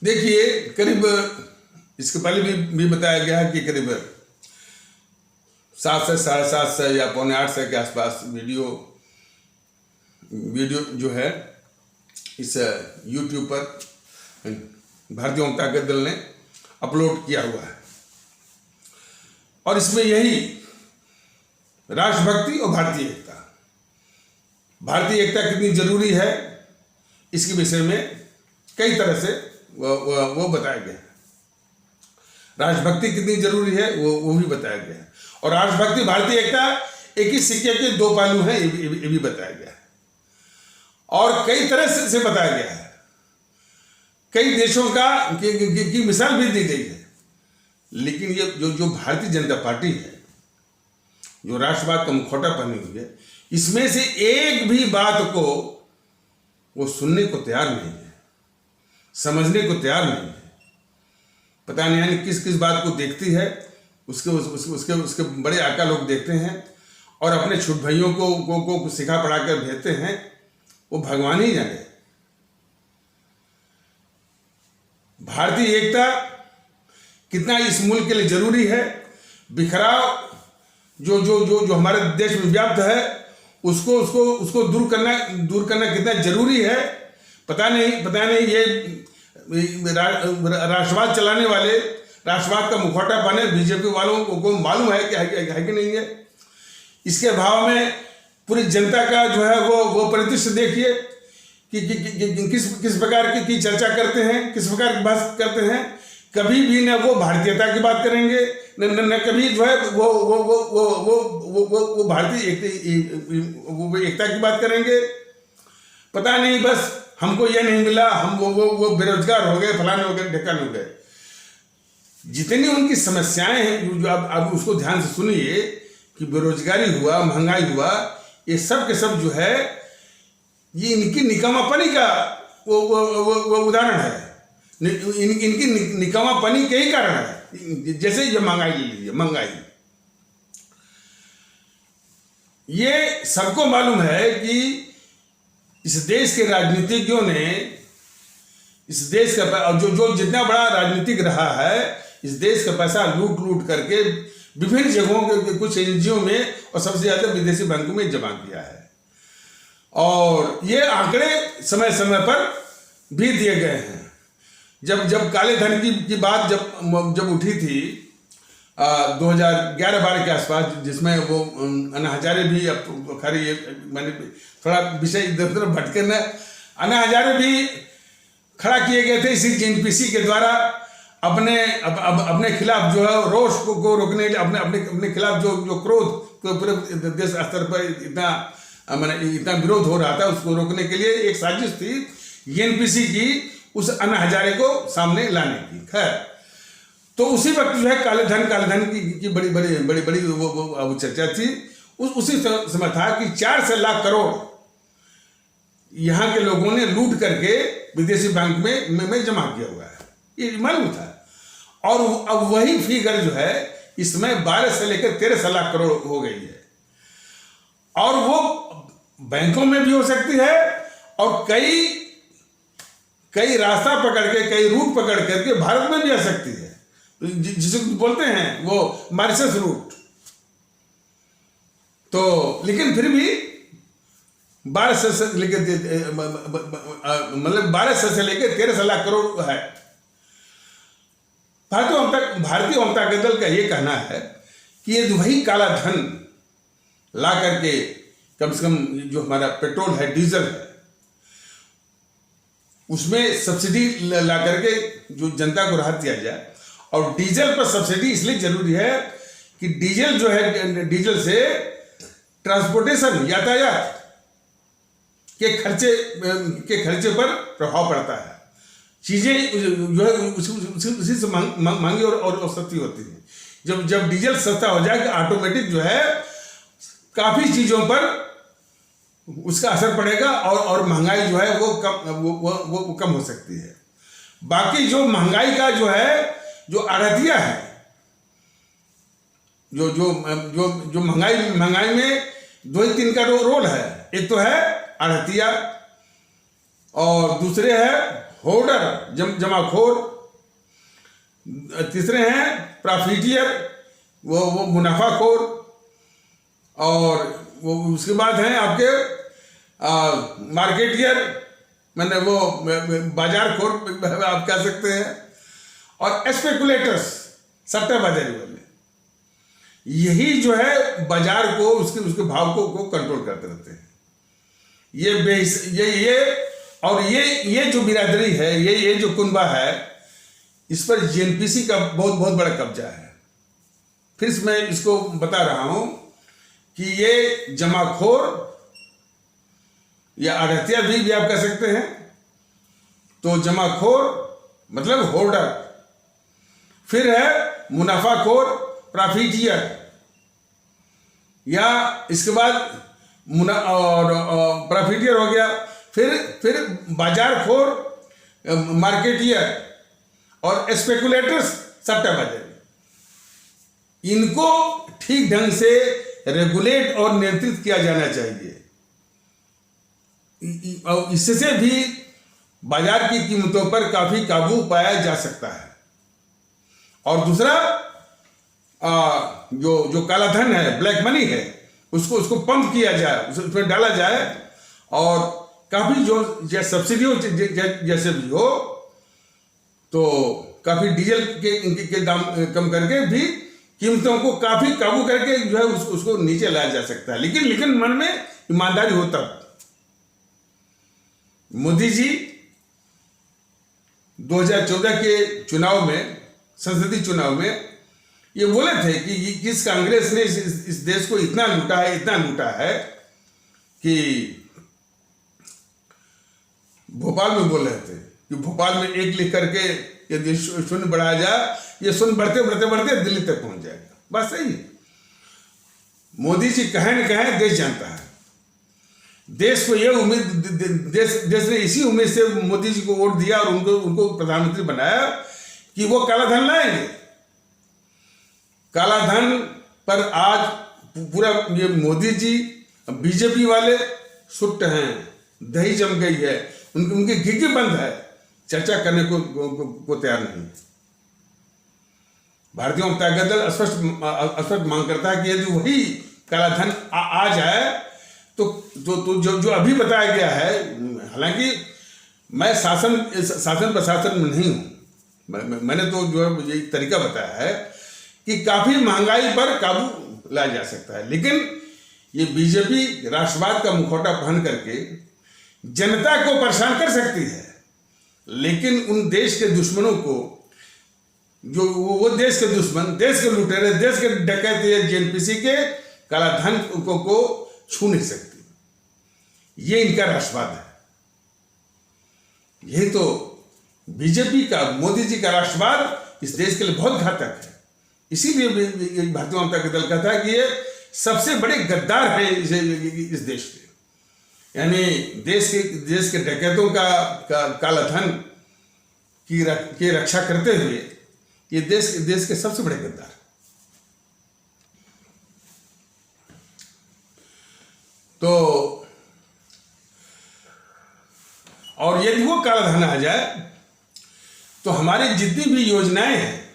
देखिए, करीब इसके पहले भी बताया गया है कि करीब 7 से 7:30 या 7:45 के आसपास वीडियो जो है इस YouTube पर भारतीय जनता दल ने अपलोड किया हुआ है, और इसमें यही राष्ट्रभक्ति और भारतीय एकता कितनी जरूरी है इसके विषय में कई तरह से वो बताया गया है। राष्ट्रभक्ति कितनी जरूरी है वो भी बताया गया है, और राष्ट्रभक्ति भारतीय एकता एक ही सिक्के के दो पहलू हैं ये भी बताया गया है, और कई तरह से बताया गया है। कई देशों की मिसाल भी दी गई है। लेकिन ये जो भारतीय जनता पार्टी है, जो राष्ट्रवाद का मुखौटा पहनी हुई है, इसमें से एक भी बात को वो सुनने को तैयार नहीं है, समझने को तैयार नहीं है। पता नहीं यानी किस बात को देखती है, उसके बड़े आका लोग देखते हैं और अपने छोटे भाइयों को सिखा पढ़ा कर भेजते हैं, वो भगवान ही जाने। भारतीय एकता कितना इस मुल्क के लिए जरूरी है, बिखराव जो हमारे देश में व्याप्त है उसको दूर करना कितना जरूरी है। पता नहीं ये राष्ट्रवाद चलाने वाले, राष्ट्रवाद का मुखौटा पहने बीजेपी वालों को मालूम है कि नहीं है। इसके अभाव में पूरी जनता का जो है वो परिदृश्य देखिए कि किस प्रकार की चर्चा करते हैं, किस प्रकार की बात करते हैं। कभी भी न वो भारतीयता की बात करेंगे, न कभी जो है वो भारतीय एकता की बात करेंगे। पता नहीं, बस हमको ये नहीं मिला, हम वो बेरोजगार हो गए, फलाने हो गए, ढेकाने हो गए। जितनी उनकी समस्याएं हैं जो आप उसको ध्यान से सुनिए कि बेरोजगारी हुआ, महंगाई हुआ, ये सब के सब जो है ये इनकी निकम्मापनी का वो उदाहरण है। इनकी निकम्मापनी के ही कारण है। जैसे ये महंगाई ले लीजिए, महंगाई ये सबको मालूम है कि इस देश के राजनीतिज्ञों ने इस देश का जो जितना बड़ा राजनीतिक रहा है, इस देश का पैसा लूट करके विभिन्न जगहों के कुछ एनजीओ में और सबसे ज्यादा विदेशी बैंकों में जमा किया है। और ये आंकड़े समय समय पर भी दिए गए हैं। जब काले धन की बात जब उठी थी 2011-12 के आसपास, जिसमें वो अन्ना हजारे भी, अब खैर ये मैंने थोड़ा विषय इधर उधर भटके न, अन्ना हजारे भी खड़ा किए गए थे इसी एनपीसी के द्वारा अपने खिलाफ जो है रोष को रोकने, अपने खिलाफ जो क्रोध को पूरे देश स्तर पर इतना विरोध हो रहा था, उसको रोकने के लिए एक साजिश थी एनपीसी की, उस अन्ना हजारे को सामने लाने की। खैर, तो उसी वक्त जो है काले धन की बड़ी वो चर्चा थी। उसी समय था कि 4 से लाख करोड़ यहाँ के लोगों ने लूट करके विदेशी बैंक में जमा किया हुआ है, ये मालूम था। और अब वही फिगर जो है इसमें 12 से लेकर 13 लाख करोड़ हो गई है, और वो बैंकों में भी हो सकती है और कई रास्ता पकड़ के, कई रूट पकड़ करके भारत में भी आ सकती है, जिसे बोलते हैं वो मॉरिशस रूट। तो लेकिन फिर भी 12 से लेकर मतलब 12 से लेकर 13 लाख करोड़ है। भारतीय जनता दल का ये कहना है कि ये वही काला धन ला करके कम से कम जो हमारा पेट्रोल है, डीजल है, उसमें सब्सिडी ला करके जो जनता को राहत दिया जाए। और डीजल पर सब्सिडी इसलिए जरूरी है कि डीजल जो है, डीजल से ट्रांसपोर्टेशन, यातायात के खर्चे पर प्रभाव पड़ता है। चीजें जो है उसी से महंगी और सस्ती होती है। जब डीजल सस्ता हो जाए, ऑटोमेटिक जो है काफी चीजों पर उसका असर पड़ेगा और महंगाई जो है वो कम हो सकती है। बाकी जो महंगाई का जो है, जो आढ़तिया है, जो महंगाई में 2-3 का रोल है। एक तो है आढ़तिया और दूसरे है होल्डर, जमाखोर, तीसरे हैं प्रॉफिटियर, वो मुनाफाखोर, और वो उसके बाद हैं आपके मार्केटियर, मैंने वो बाजार खोर आप कह सकते हैं, और स्पेकुलेटर्स, सट्टा बाजारी वाले। यही जो है बाजार को, उसके भाव को कंट्रोल करते रहते हैं। ये जो बिरादरी है, ये जो कुनबा है, इस पर जेएनपीसी का बहुत बड़ा कब्जा है। फिर मैं इसको बता रहा हूं कि ये जमाखोर या आढ़तिया भी आप कह सकते हैं। तो जमाखोर मतलब होल्डर, फिर है मुनाफाखोर, प्रॉफिटियर, या इसके बाद प्रॉफिटियर हो गया, फिर बाजारखोर, मार्केटियर, और स्पेकुलेटर्स, सट्टा बाजारी। इनको ठीक ढंग से रेगुलेट और नियंत्रित किया जाना चाहिए। और इससे भी बाजार की कीमतों पर काफी काबू पाया जा सकता है। और दूसरा जो काला धन है, ब्लैक मनी है, उसको पंप किया जाए, उसमें डाला जाए, और काफी जो सब्सिडी जैसे भी हो, तो काफी डीजल के दाम कम करके भी कीमतों को काफी काबू करके जो है उसको नीचे लाया जा सकता है। लेकिन मन में ईमानदारी हो तब। मोदी जी 2014 के चुनाव में, संसदीय चुनाव में, ये बोले थे कि किस कांग्रेस ने इस देश को इतना लूटा है कि भोपाल में बोल रहे थे कि भोपाल में 1 लिख करके यदि शून्य बढ़ाया जाए, ये शून्य बढ़ते दिल्ली तक पहुंच जाएगा। बस सही है। मोदी जी कहें न कहें, देश जानता है। देश को यह उम्मीद, देश ने इसी उम्मीद से मोदी जी को वोट दिया और उनको प्रधानमंत्री बनाया कि वो काला धन लाएंगे। काला धन पर आज पूरा ये मोदी जी, बीजेपी वाले सुट्ट हैं, दही जम गई है, उनकी घिघी बंद है, चर्चा करने को तैयार नहीं। भारतीय जनता दल स्पष्ट मांग करता है कि यदि वही काला धन आ जाए तो जो अभी बताया गया है, हालांकि मैं शासन प्रशासन में नहीं हूं, मैंने तो जो है ये तरीका बताया है कि काफी महंगाई पर काबू लाया जा सकता है। लेकिन ये बीजेपी राष्ट्रवाद का मुखौटा पहन करके जनता को परेशान कर सकती है, लेकिन उन देश के दुश्मनों को, जो वो देश के दुश्मन, देश के लुटेरे, देश के डकैते, जेएनपीसी के काला धन को छू नहीं सकती। ये इनका राष्ट्रवाद है। यही तो बीजेपी का, मोदी जी का राष्ट्रवाद इस देश के लिए बहुत घातक है। इसीलिए भारतीय जनता दल कहता है कि ये सबसे बड़े गद्दार हैं इस देश के। यानी देश के डकैतों का काला धन की रक्षा करते हुए ये देश के सबसे बड़े गद्दार। तो और यदि वो काला धन आ जाए तो हमारी जितनी भी योजनाएं हैं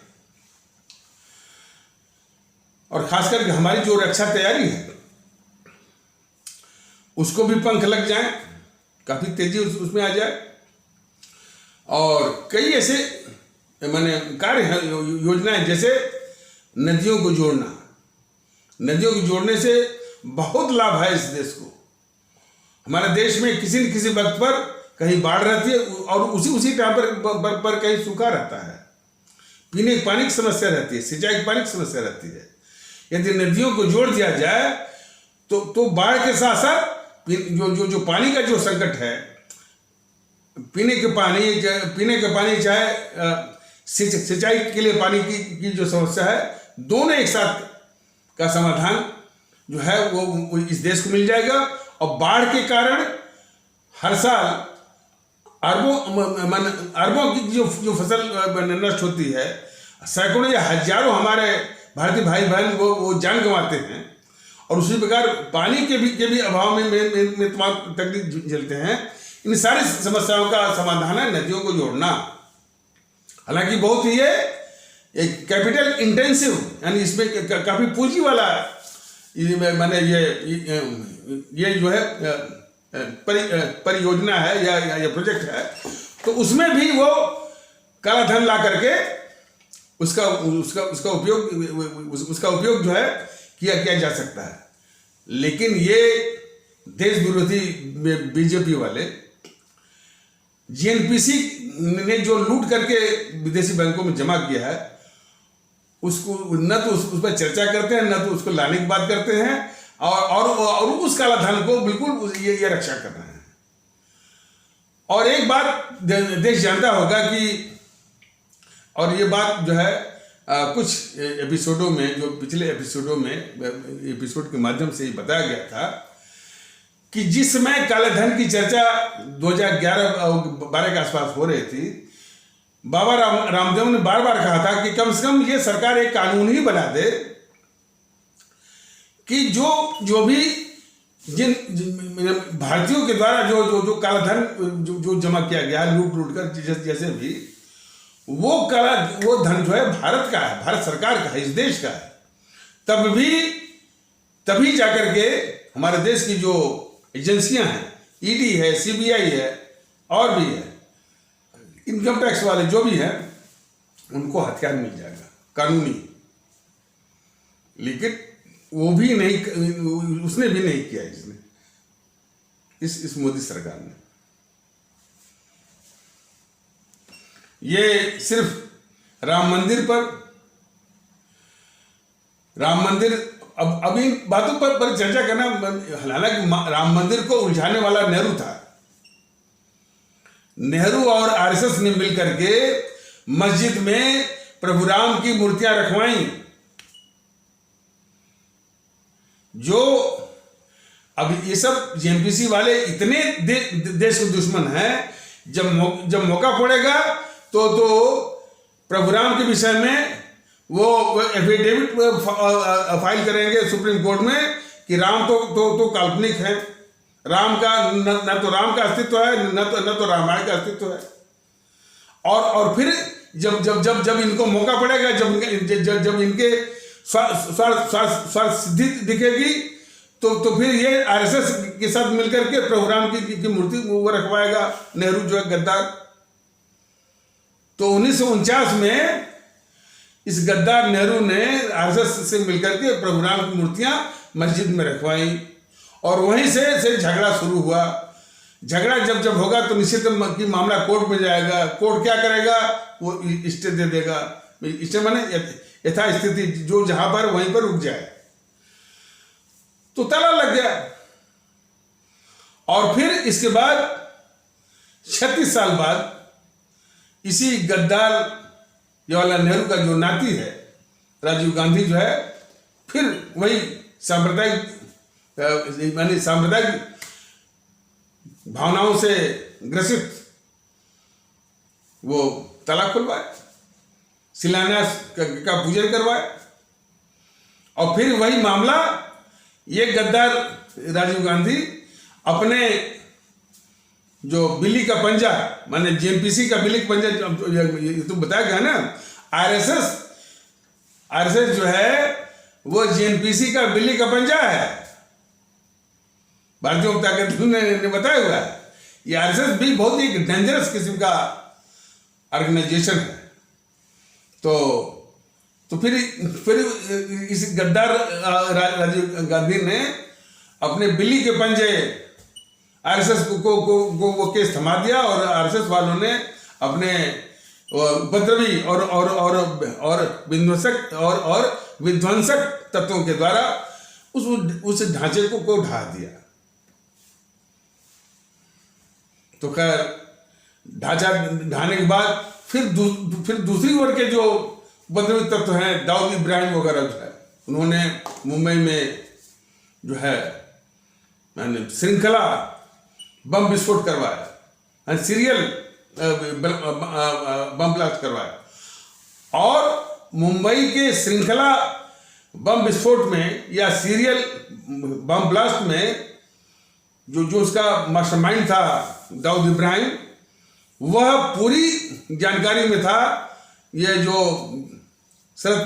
और खास करके हमारी जो रक्षा तैयारी है उसको भी पंख लग जाए, काफी तेजी उसमें आ जाए। और कई ऐसे माने कार्य हैं, योजनाएं, जैसे नदियों को जोड़ना। नदियों को जोड़ने से बहुत लाभ है इस देश को। हमारे देश में किसी न किसी वक्त पर कहीं बाढ़ रहती है और उसी टाइम पर कहीं सूखा रहता है, पीने के पानी की समस्या रहती है, सिंचाई के पानी की समस्या रहती है। यदि नदियों को जोड़ दिया जाए तो बाढ़ के साथ साथ जो पानी का जो संकट है, पीने के पानी चाहे सिंचाई के लिए पानी की जो समस्या है, दोनों एक साथ का समाधान जो है वो इस देश को मिल जाएगा। और बाढ़ के कारण हर साल अरबों की जो फसल नष्ट होती है, सैकड़ों या हजारों हमारे भारतीय भाई बहन वो जान गंवाते हैं। और उसी प्रकार पानी के भी अभाव में तमाम तकलीफ झेलते हैं। इन सारी समस्याओं का समाधान है नदियों को जोड़ना। हालांकि बहुत ही ये कैपिटल इंटेंसिव, यानी इसमें काफी पूंजी वाला माने ये जो है परियोजना है या प्रोजेक्ट है। तो उसमें भी वो काला धन ला करके उसका उपयोग जो है किया जा सकता है। लेकिन ये देश विरोधी बीजेपी वाले जीएनपीसी ने जो लूट करके विदेशी बैंकों में जमा किया है, उसको न तो उस पर चर्चा करते हैं, न तो उसको लाने की बात करते हैं, और उस काला धन को बिल्कुल ये रक्षा कर रहे हैं। और एक बात देश जानता होगा कि, और ये बात जो है कुछ एपिसोडों में, जो पिछले एपिसोड के माध्यम से ही बताया गया था कि जिस समय काले धन की चर्चा 2011-12 के आसपास हो रही थी, बाबा रामदेव ने बार बार कहा था कि कम से कम ये सरकार एक कानून ही बना दे कि जो भी जिन भारतीयों के द्वारा जो काला धन जो जमा किया गया, लूट कर जैसे भी, वो धन जो है भारत का है, भारत सरकार का है, इस देश का है। तभी जाकर के हमारे देश की जो एजेंसियां हैं, ईडी है, सीबीआई है, और भी है, इनकम टैक्स वाले जो भी हैं, उनको हथियार मिल जाएगा कानूनी। लेकिन वो भी नहीं, उसने भी नहीं किया इस मोदी सरकार ने। ये सिर्फ राम मंदिर अब इन बातों पर चर्चा करना, हालांकि राम मंदिर को उलझाने वाला नेहरू था। नेहरू और आरएसएस ने मिलकर के मस्जिद में प्रभु राम की मूर्तियां रखवाई। जो अब ये सब जीएनपीसी वाले इतने देश के दुश्मन हैं, जब मौका पड़ेगा तो प्रभु राम के विषय में वो एफिडेविट फाइल करेंगे सुप्रीम कोर्ट में कि राम तो काल्पनिक है, राम का न तो राम का अस्तित्व है, न तो रामायण का अस्तित्व है। और फिर जब इनको मौका पड़ेगा, जब इनके स्वार्थ सिद्धि दिखेगी, तो फिर ये आरएसएस के साथ मिलकर के प्रभु राम की मूर्ति वो रखवाएगा नेहरू, जो है गद्दार। तो 1949 में इस गद्दार नेहरू ने आरएसएस से मिलकर के प्रभु राम की मूर्तियां मस्जिद में रखवाई, और वहीं से झगड़ा शुरू हुआ। झगड़ा जब होगा तो निश्चित कि मामला कोर्ट में जाएगा। कोर्ट क्या करेगा? वो स्टे दे देगा। स्टे माने यथास्थिति, जो जहां पर वहीं पर रुक जाए। तो ताला लग गया। और फिर इसके बाद 36 साल बाद इसी गद्दार जवाहरलाल नेहरू का जो नाती है राजीव गांधी, जो है फिर वही सांप्रदायिक भावनाओं से ग्रसित वो तालाब खुलवाए, शिलान्यास का पूजन करवाए, और फिर वही मामला ये गद्दार राजीव गांधी अपने जो बिल्ली का पंजा, माने जेएनपीसी का बिल्ली का पंजा, तो बताया गया ना, आरएसएस जो है वो जेएनपीसी का बिल्ली का पंजा है, भारतीय जनता पार्टी ने बताया हुआ है। ये आरएसएस भी बहुत ही डेंजरस किस्म का ऑर्गेनाइजेशन है। तो फिर इस गद्दार राजीव गांधी ने अपने बिल्ली के पंजे आरएसएस को वो केस थमा दिया, और आरएसएस वालों ने अपने उपद्रवी और विध्वंसक तत्वों के द्वारा उस ढांचे को ढा दिया। तो खैर ढांचा ढाने के बाद फिर दूसरी ओर के जो उपद्रवी तत्व हैं, दाऊद इब्राहिम वगैरह जो है, उन्होंने मुंबई में जो है मैंने श्रृंखला बम विस्फोट करवाया, सीरियल बम ब्लास्ट करवाया, और मुंबई के श्रृंखला बम विस्फोट में या सीरियल बम ब्लास्ट में जो उसका मास्टरमाइंड था दाऊद इब्राहिम, वह पूरी जानकारी में था। ये जो शरद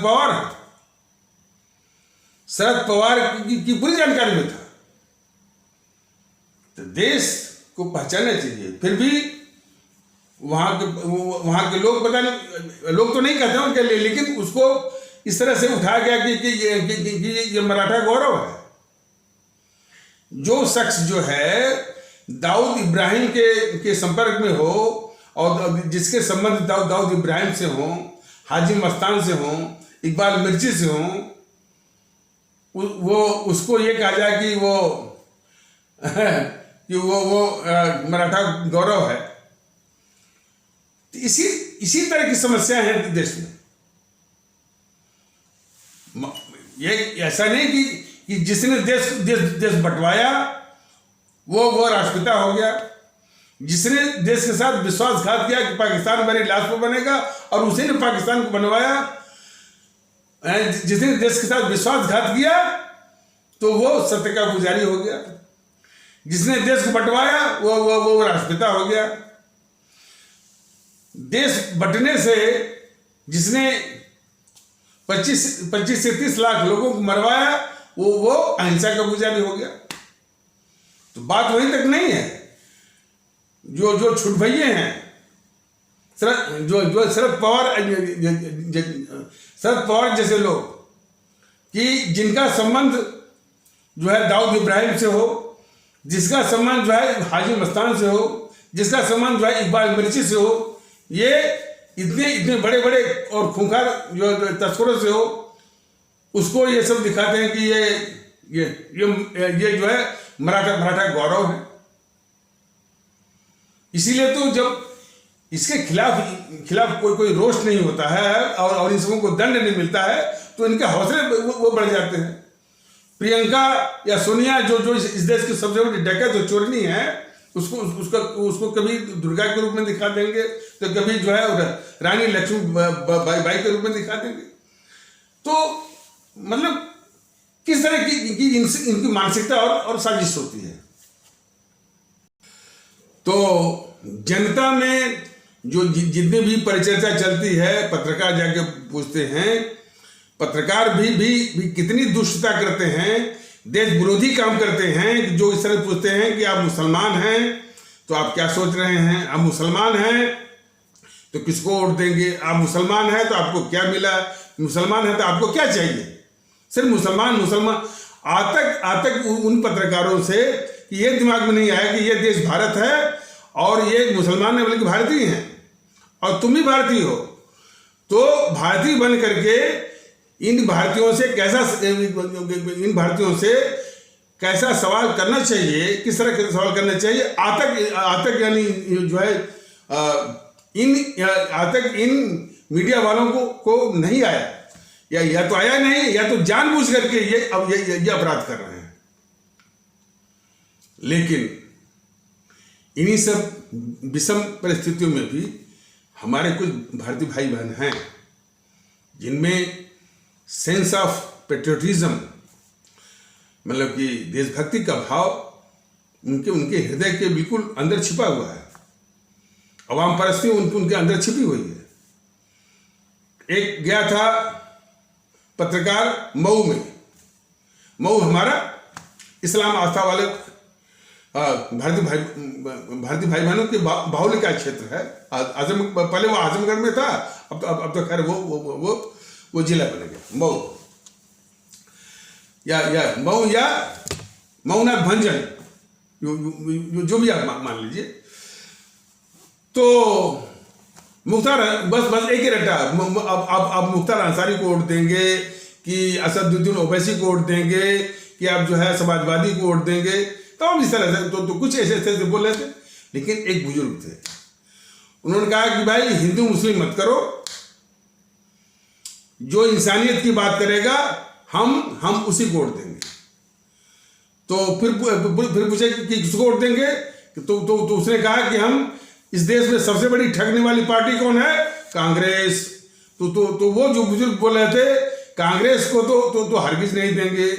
पवार की पूरी जानकारी में था। तो देश को पहचानना चाहिए। फिर भी वहां के लोग, पता नहीं, लोग तो नहीं कहते उनके लिए, लेकिन उसको इस तरह से उठाया गया कि ये मराठा गौरव है। जो शख्स जो है दाऊद इब्राहिम के संपर्क में हो, और जिसके संबंध दाऊद इब्राहिम से हो, हाजी मस्तान से हो, इकबाल मिर्ची से हो, वो उसको ये कहा जाए कि वो मराठा गौरव है। तो इसी तरह की समस्या है देश में। ये ऐसा नहीं कि जिसने देश बंटवाया वो राष्ट्रपिता हो गया। जिसने देश के साथ विश्वासघात किया कि पाकिस्तान हमारी लाश पर बनेगा, और उसी ने पाकिस्तान को बनवाया। जिसने देश के साथ विश्वासघात किया तो वो सत्य का पुजारी हो गया। जिसने देश को बंटवाया वो राष्ट्रपिता हो गया। देश बंटने से जिसने 25 से 30 लाख लोगों को मरवाया वो अहिंसा का पुजारी हो गया। तो बात वहीं तक नहीं है। जो छुटभइये हैं, जो शरद पवार जैसे लोग, कि जिनका संबंध जो है दाऊद इब्राहिम से हो, जिसका संबंध जो है हाजी मस्तान से हो, जिसका संबंध जो है इकबाल मिर्ची से हो, ये इतने बड़े बड़े और खूंखार जो तस्करों से हो, उसको ये सब दिखाते हैं कि ये जो है मराठा गौरव है। इसीलिए तो जब इसके खिलाफ कोई रोष नहीं होता है और इन सबों को दंड नहीं मिलता है, तो इनके हौसले वो बढ़ जाते हैं। प्रियंका या सोनिया जो इस देश की सबसे बड़ी डकैत और चोरनी है, उसको कभी दुर्गा के रूप में दिखा देंगे, तो कभी जो है रानी लक्ष्मीबाई के रूप में दिखा देंगे। तो मतलब किस तरह की इनकी मानसिकता और साजिश होती है। तो जनता में जो जितनी भी परिचर्चा चलती है, पत्रकार जाके पूछते हैं, पत्रकार भी कितनी दुष्टता करते हैं, देश विरोधी काम करते हैं, जो इस तरह पूछते हैं कि आप मुसलमान हैं तो आप क्या सोच रहे हैं, आप मुसलमान हैं तो किसको वोट देंगे, आप मुसलमान हैं तो आपको क्या मिला, मुसलमान हैं तो आपको क्या चाहिए। सिर्फ मुसलमान आज तक उन पत्रकारों से कि ये दिमाग में नहीं आया कि ये देश भारत है और ये मुसलमान है बल्कि भारतीय हैं, और तुम भी भारतीय हो। तो भारतीय बन करके इन भारतीयों से कैसा सवाल करना चाहिए, किस तरह के सवाल करना चाहिए, आतक यानी जो है आतक इन मीडिया वालों को नहीं आया, या तो आया नहीं, या तो जानबूझ करके ये अपराध कर रहे हैं। लेकिन इन्हीं सब विषम परिस्थितियों में भी हमारे कुछ भारतीय भाई बहन हैं जिनमें सेंस ऑफ पेट्रियोटिज्म, मतलब कि देशभक्ति का भाव उनके हृदय के बिल्कुल अंदर छिपा हुआ है। अवाम परस्ती उनके अंदर छिपी हुई है। एक गया था पत्रकार मऊ में। मऊ हमारा इस्लाम आस्था वाले भारतीय भाई बहनों के बाहुल्य का क्षेत्र है। पहले वो आजमगढ़ में था, अब तो खैर वो जिला बन गया मऊ या मऊ या मऊनाथ भंजन, जो भी आप मान लीजिए। तो मुख्तार बस एक ही रटा। अब मुख्तार अंसारी को वोट देंगे कि असदुद्दीन ओवैसी को वोट देंगे कि आप जो है समाजवादी को वोट देंगे, तो हम इस तरह से तो कुछ ऐसे बोल रहे थे। लेकिन एक बुजुर्ग थे, उन्होंने कहा कि भाई हिंदू मुस्लिम मत करो, जो इंसानियत की बात करेगा हम उसी को वोट देंगे। तो फिर पूछे कि किसको वोट देंगे, तो उसने कहा कि हम इस देश में सबसे बड़ी ठगने वाली पार्टी कौन है? कांग्रेस। तो वो जो बुजुर्ग बोल रहे थे, कांग्रेस को तो हरगिज नहीं देंगे,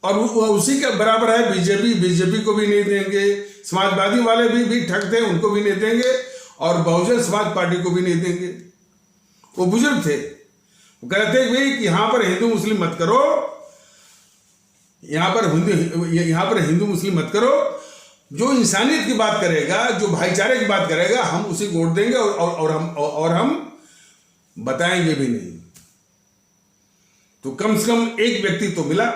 और उसी के बराबर है बीजेपी को भी नहीं देंगे, समाजवादी वाले भी ठगते हैं, उनको भी नहीं देंगे, और बहुजन समाज पार्टी को भी नहीं देंगे। वो बुजुर्ग थे, वो कहते थे भाई कि यहाँ पर हिंदू मुस्लिम मत करो, यहाँ पर हिंदू मुस्लिम मत करो, जो इंसानियत की बात करेगा, जो भाईचारे की बात करेगा, हम उसी को वोट देंगे, और हम बताएंगे भी नहीं। तो कम से कम एक व्यक्ति तो मिला।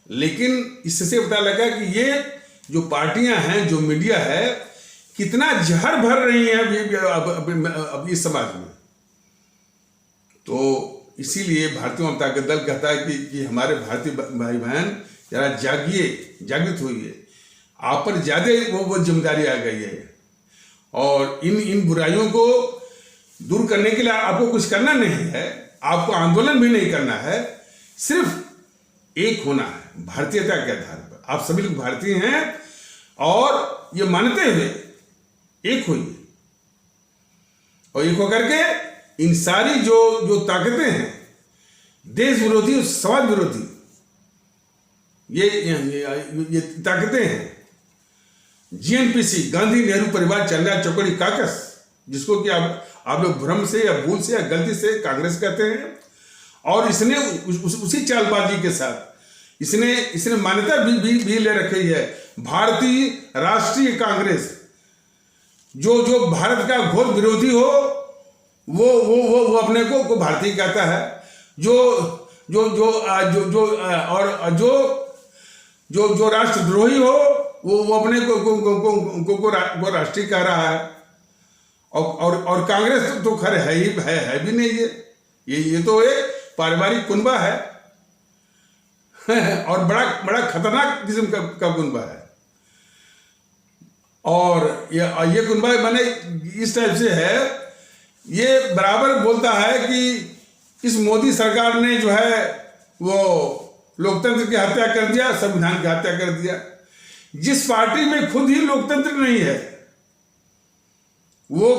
लेकिन इससे पता लगा कि ये जो पार्टियां हैं, जो मीडिया है, कितना जहर भर रही है अब इस समाज में। तो इसीलिए भारतीय जनता दल कहता है कि हमारे भारतीय भाई बहन जरा जागिए, जागृत होइए, आप पर ज्यादा वो जिम्मेदारी आ गई है, और इन बुराइयों को दूर करने के लिए आपको कुछ करना नहीं है, आपको आंदोलन भी नहीं करना है, सिर्फ एक होना है भारतीयता के आधार पर। आप सभी लोग भारतीय हैं, और ये मानते हुए एक होइए, और एक होकर के इन सारी जो ताकतें हैं, देश विरोधी, समाज विरोधी, ये ताकतें हैं, जीएनपीसी, गांधी नेहरू परिवार चंदा चौकड़ी काकस, जिसको कि आप लोग भ्रम से या भूल से या गलती से कांग्रेस कहते हैं, और इसने उसी चालबाजी के साथ इसने मान्यता भी ले रखी है, भारतीय राष्ट्रीय कांग्रेस, जो भारत का घोर विरोधी हो, वो अपने को भारतीय कहता है, जो राष्ट्रद्रोही हो, वो अपने को राष्ट्रीय कह रहा है, और कांग्रेस तो खैर है भी नहीं है, ये तो एक पारिवारिक कुनबा है, और बड़ा खतरनाक किस्म का कुनबा है। और ये कुनबा बने इस टाइप से है, ये बराबर बोलता है कि इस मोदी सरकार ने जो है वो लोकतंत्र की हत्या कर दिया, संविधान की हत्या कर दिया। जिस पार्टी में खुद ही लोकतंत्र नहीं है, वो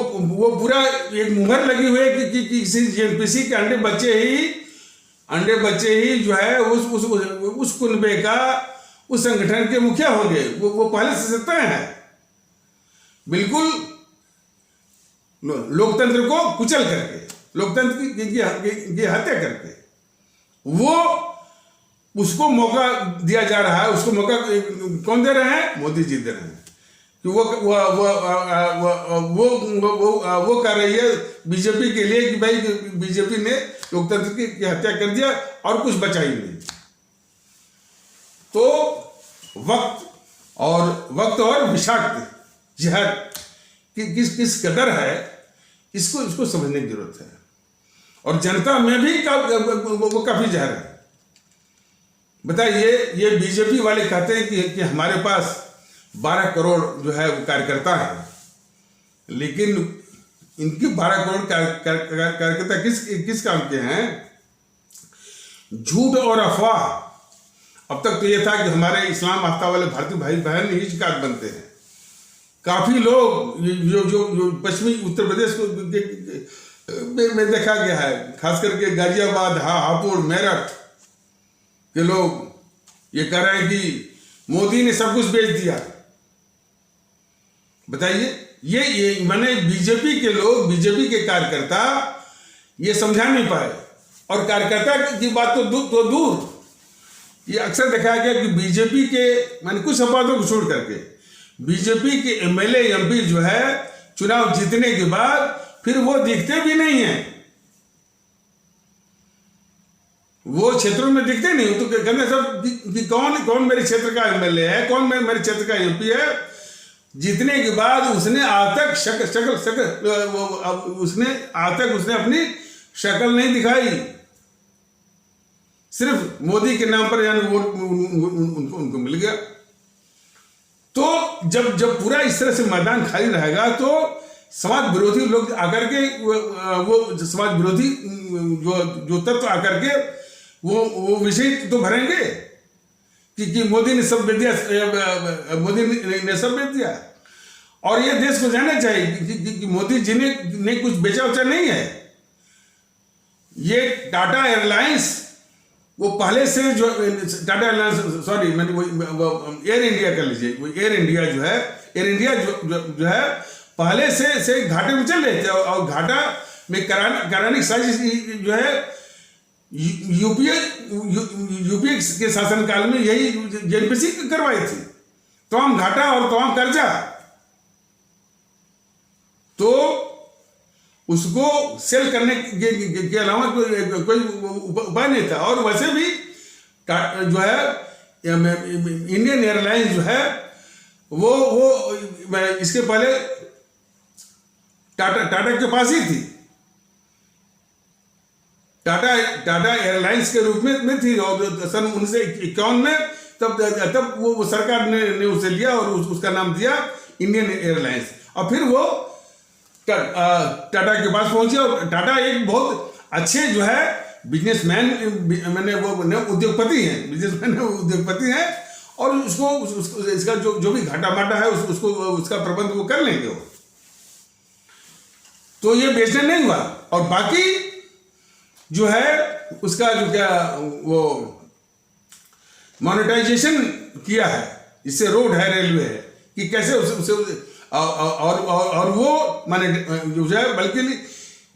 पूरा एक मुहर लगी हुई है कि किसी जीएनपीसी के अंडे बच्चे ही जो है उस कुनबे का, उस संगठन के मुखिया होंगे। वो पहले से तय है, बिल्कुल लोकतंत्र को कुचल करके, लोकतंत्र की हत्या करके, वो उसको मौका दिया जा रहा है। उसको मौका कौन दे रहे हैं? मोदी जी दे रहे हैं कि वो कर रही है बीजेपी के लिए कि भाई बीजेपी ने लोकतंत्र की हत्या कर दिया और कुछ बचा ही नहीं। तो वक्त और विषाक्त जहर किस कदर है, इसको समझने की जरूरत है। और जनता में भी वो काफी जहर है। बताइए, ये बीजेपी वाले कहते हैं कि हमारे पास 12 करोड़ जो है वो कार्यकर्ता है, लेकिन इनके 12 करोड़ कार्यकर्ता किस काम के हैं? झूठ और अफवाह। अब तक तो ये था कि हमारे इस्लाम आस्था वाले भारतीय भाई बहन ही शिकार बनते हैं, काफी लोग जो पश्चिमी उत्तर प्रदेश को में देखा गया है, खास करके गाजियाबाद, हापुड़, मेरठ के लोग ये कह रहे हैं कि मोदी ने सब कुछ बेच दिया। बताइए, ये मैंने बीजेपी के लोग, बीजेपी के कार्यकर्ता ये समझा नहीं पाए। और कार्यकर्ता की बात तो दूर, ये अक्सर देखा गया कि बीजेपी के मैंने कुछ अपवादों को छोड़ करके बीजेपी के एमएलए एमपी जो है चुनाव जीतने के बाद फिर वो दिखते भी नहीं है, वो क्षेत्रों में दिखते नहीं। तो कहते सब कि कौन मेरे क्षेत्र का एमएलए है, कौन मेरे क्षेत्र का एमपी है। जीतने के बाद उसने आज तक उसने अपनी शक्ल नहीं दिखाई, सिर्फ मोदी के नाम पर यानी वोट उनको मिल गया। तो जब पूरा इस तरह से मैदान खाली रहेगा तो समाज विरोधी लोग आकर के वो समाज विरोधी जो तत्व आकर के वो विषय तो भरेंगे कि मोदी ने सब बेच दिया, मोदी ने सब बेच दिया। और ये देश को जानना चाहिए कि मोदी जी ने कुछ बेचा उचा नहीं है। ये टाटा एयरलाइंस वो पहले से जो टाटा एयरलाइंस, सॉरी मैंने वो एयर इंडिया कर लीजिए, वो एयर इंडिया जो है, एयर इंडिया जो है पहले से घाटे में चल रहे थे। और घाटा में कराने की साजिश जो है यूपीए के शासनकाल में यही जेएनपीसी करवाई थी। तमाम घाटा और तमाम कर्जा, तो उसको सेल करने के अलावा कोई उपाय नहीं था। और वैसे भी जो है इंडियन एयरलाइंस जो है वो इसके पहले टाटा के पास ही थी, टाटा एयरलाइंस के रूप में थी। और सन 1951 में तब वो सरकार ने उसे लिया और उसका नाम दिया इंडियन एयरलाइंस। और फिर वो टाटा के पास पहुंचे। और टाटा एक बहुत अच्छे जो है बिजनेसमैन, मैंने वो उद्योगपति हैं, बिजनेसमैन उद्योगपति हैं। और उसको इसका जो भी घाटा माटा है उसका प्रबंध वो कर लेंगे। वो तो ये बेचने नहीं हुआ। और बाकी जो है उसका जो क्या वो मोनेटाइजेशन किया है, इससे रोड है, रेलवे है, कि कैसे उसे और वो माने जो है, बल्कि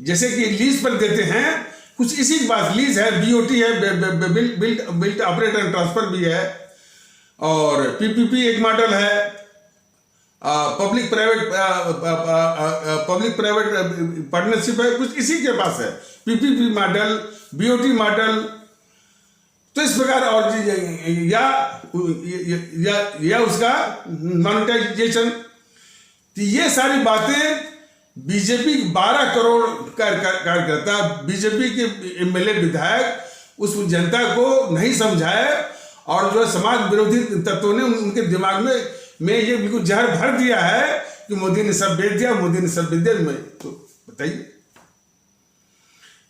जैसे कि लीज पर देते हैं कुछ इसी के पास लीज है, बीओटी है, बिल्ट ऑपरेट एंड ट्रांसफर भी है, और पीपीपी एक मॉडल है, पब्लिक प्राइवेट पार्टनरशिप है, कुछ इसी के पास है, पीपीपी मॉडल, बीओटी मॉडल। तो इस प्रकार और या उसका मॉनेटाइजेशन। तो ये सारी बातें बीजेपी 12 करोड़ कार्यकर्ता, बीजेपी के एमएलए विधायक उस जनता को नहीं समझाए। और जो समाज विरोधी तत्वों ने उनके दिमाग में ये बिल्कुल जहर भर दिया है कि मोदी ने सब बेच दिया, मोदी ने सब बेच दिया। तो बताइए,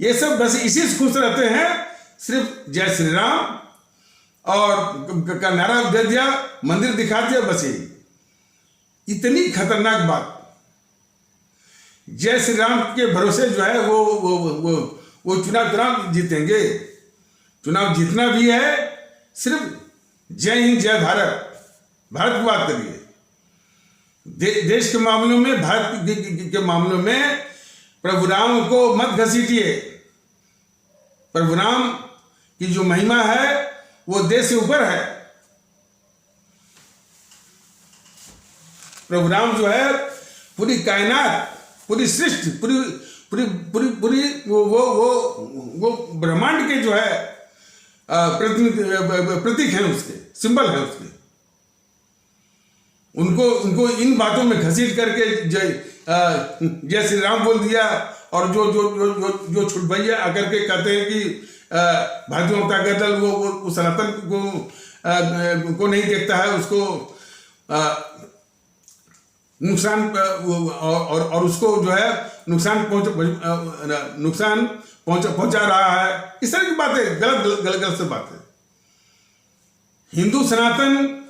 ये सब बस इसी से खुश रहते हैं, सिर्फ जय श्री राम और का नारा दे दिया, मंदिर दिखा दिया, बस यही। इतनी खतरनाक बात। जय श्री राम के भरोसे जो है वो चुनाव जीतेंगे। चुनाव जीतना भी है, सिर्फ जय हिंद जय भारत, भारत की बात करिए। देश के मामलों में, भारत के मामलों में प्रभु राम को मत घसीटिए। प्रभु राम की जो महिमा है वो देश से ऊपर है। प्रभु राम जो है पूरी कायनात, पूरी सृष्टि, पूरी वो ब्रह्मांड के जो है प्रतीक हैं, उसके सिंबल है उसके। उनको इन बातों में घसीट करके जय श्री राम बोल दिया। और जो छुटभैया आकर के कहते हैं कि भारतीय जनता दल वो सनातन को नहीं देखता है, उसको नुकसान और उसको जो है नुकसान पहुंचा रहा है। इस तरह की बातें गलत से बातें। हिंदू सनातन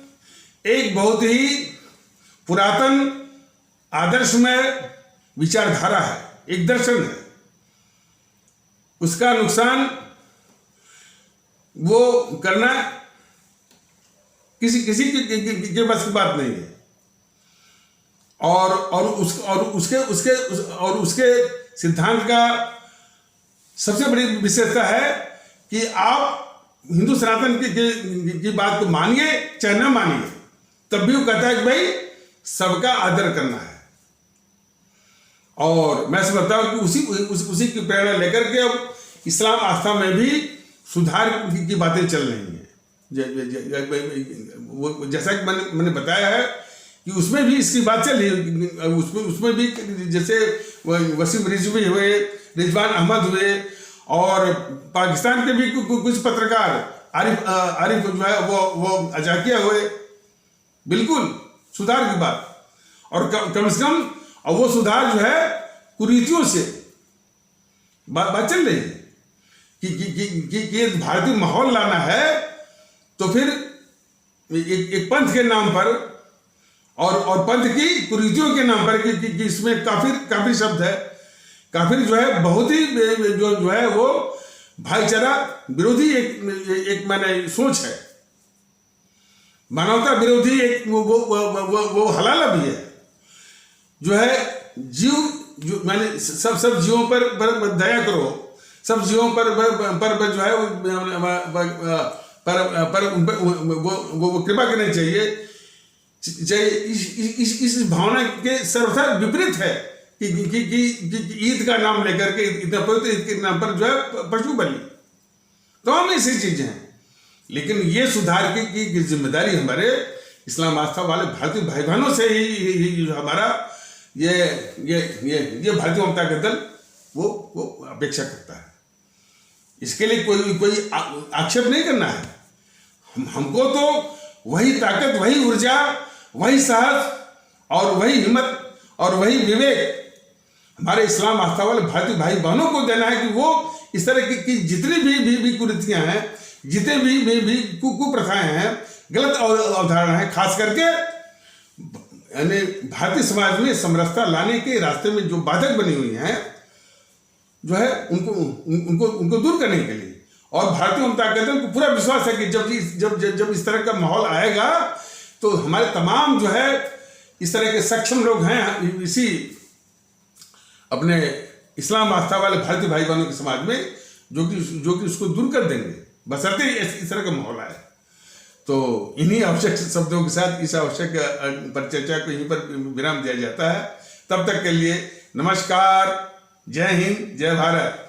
एक बहुत ही पुरातन आदर्शमय विचारधारा है, एक दर्शन है। उसका नुकसान वो करना किसी के बस की बात नहीं है। और उसके सिद्धांत का सबसे बड़ी विशेषता है कि आप हिंदू सनातन की बात को मानिए चाहे ना मानिए, तब भी वो कहता है कि भाई सबका आदर करना है। और मैं समझता हूं कि उसी की प्रेरणा लेकर के अब इस्लाम आस्था में भी सुधार की बातें चल रही हैं। जैसा कि मैंने बताया है कि उसमें भी इसकी बात चल रही है। उसमें भी जैसे वसीम रिजवी हुए, रिजवान अहमद हुए, और पाकिस्तान के भी कुछ पत्रकार आरिफ जो है वो अजाकिया हुए, बिल्कुल सुधार की बात। और कम से कम और वो सुधार जो है कुरीतियों से बात चल रही है कि भारतीय माहौल लाना है, तो फिर एक पंथ के नाम पर और पंथ की कुरीतियों के नाम पर कि इसमें काफिर शब्द है। काफिर जो है बहुत ही जो है वो भाईचारा विरोधी एक माने सोच है, मानवता विरोधी एक वो हलाला भी है। जो है जीव माने सब जीवों पर दया करो, सब जीवों पर जो है पर उन पर वो कृपा करनी चाहिए। इस भावना के सर्वथा विपरीत है कि ईद का नाम लेकर के इतना पवित्र ईद के नाम पर जो है पशु बलि, तमाम ऐसी चीजें हैं। लेकिन ये सुधार की जिम्मेदारी हमारे इस्लाम आस्था वाले भारतीय भाई बहनों से ही हमारा ये भारतीय जनता का दल वो अपेक्षा करता है। इसके लिए कोई आक्षेप नहीं करना है। हमको तो वही ताकत, वही ऊर्जा, वही साहस और वही हिम्मत और वही विवेक हमारे इस्लाम आस्था वाले भारतीय भाई बहनों को देना है कि वो इस तरह की जितनी भी कुरीतियां हैं, जितने भी कुप्रथाएं हैं, गलत अवधारणा है, खास करके यानी भारतीय समाज में समरसता लाने के रास्ते में जो बाधक बनी हुई हैं, जो है उनको दूर करने के लिए। और भारतीय जनता दल को पूरा विश्वास है कि जब इस तरह का माहौल आएगा तो हमारे तमाम जो है इस तरह के सक्षम लोग हैं इसी अपने इस्लाम आस्था वाले भारतीय भाई बहनों के समाज में, जो कि उसको दूर कर देंगे, बशर्ते इस तरह का माहौल आए। तो इन्हीं आवश्यक शब्दों के साथ इस आवश्यक परिचर्चा को यहीं पर विराम दिया जाता है। तब तक के लिए नमस्कार, जय हिंद, जय भारत।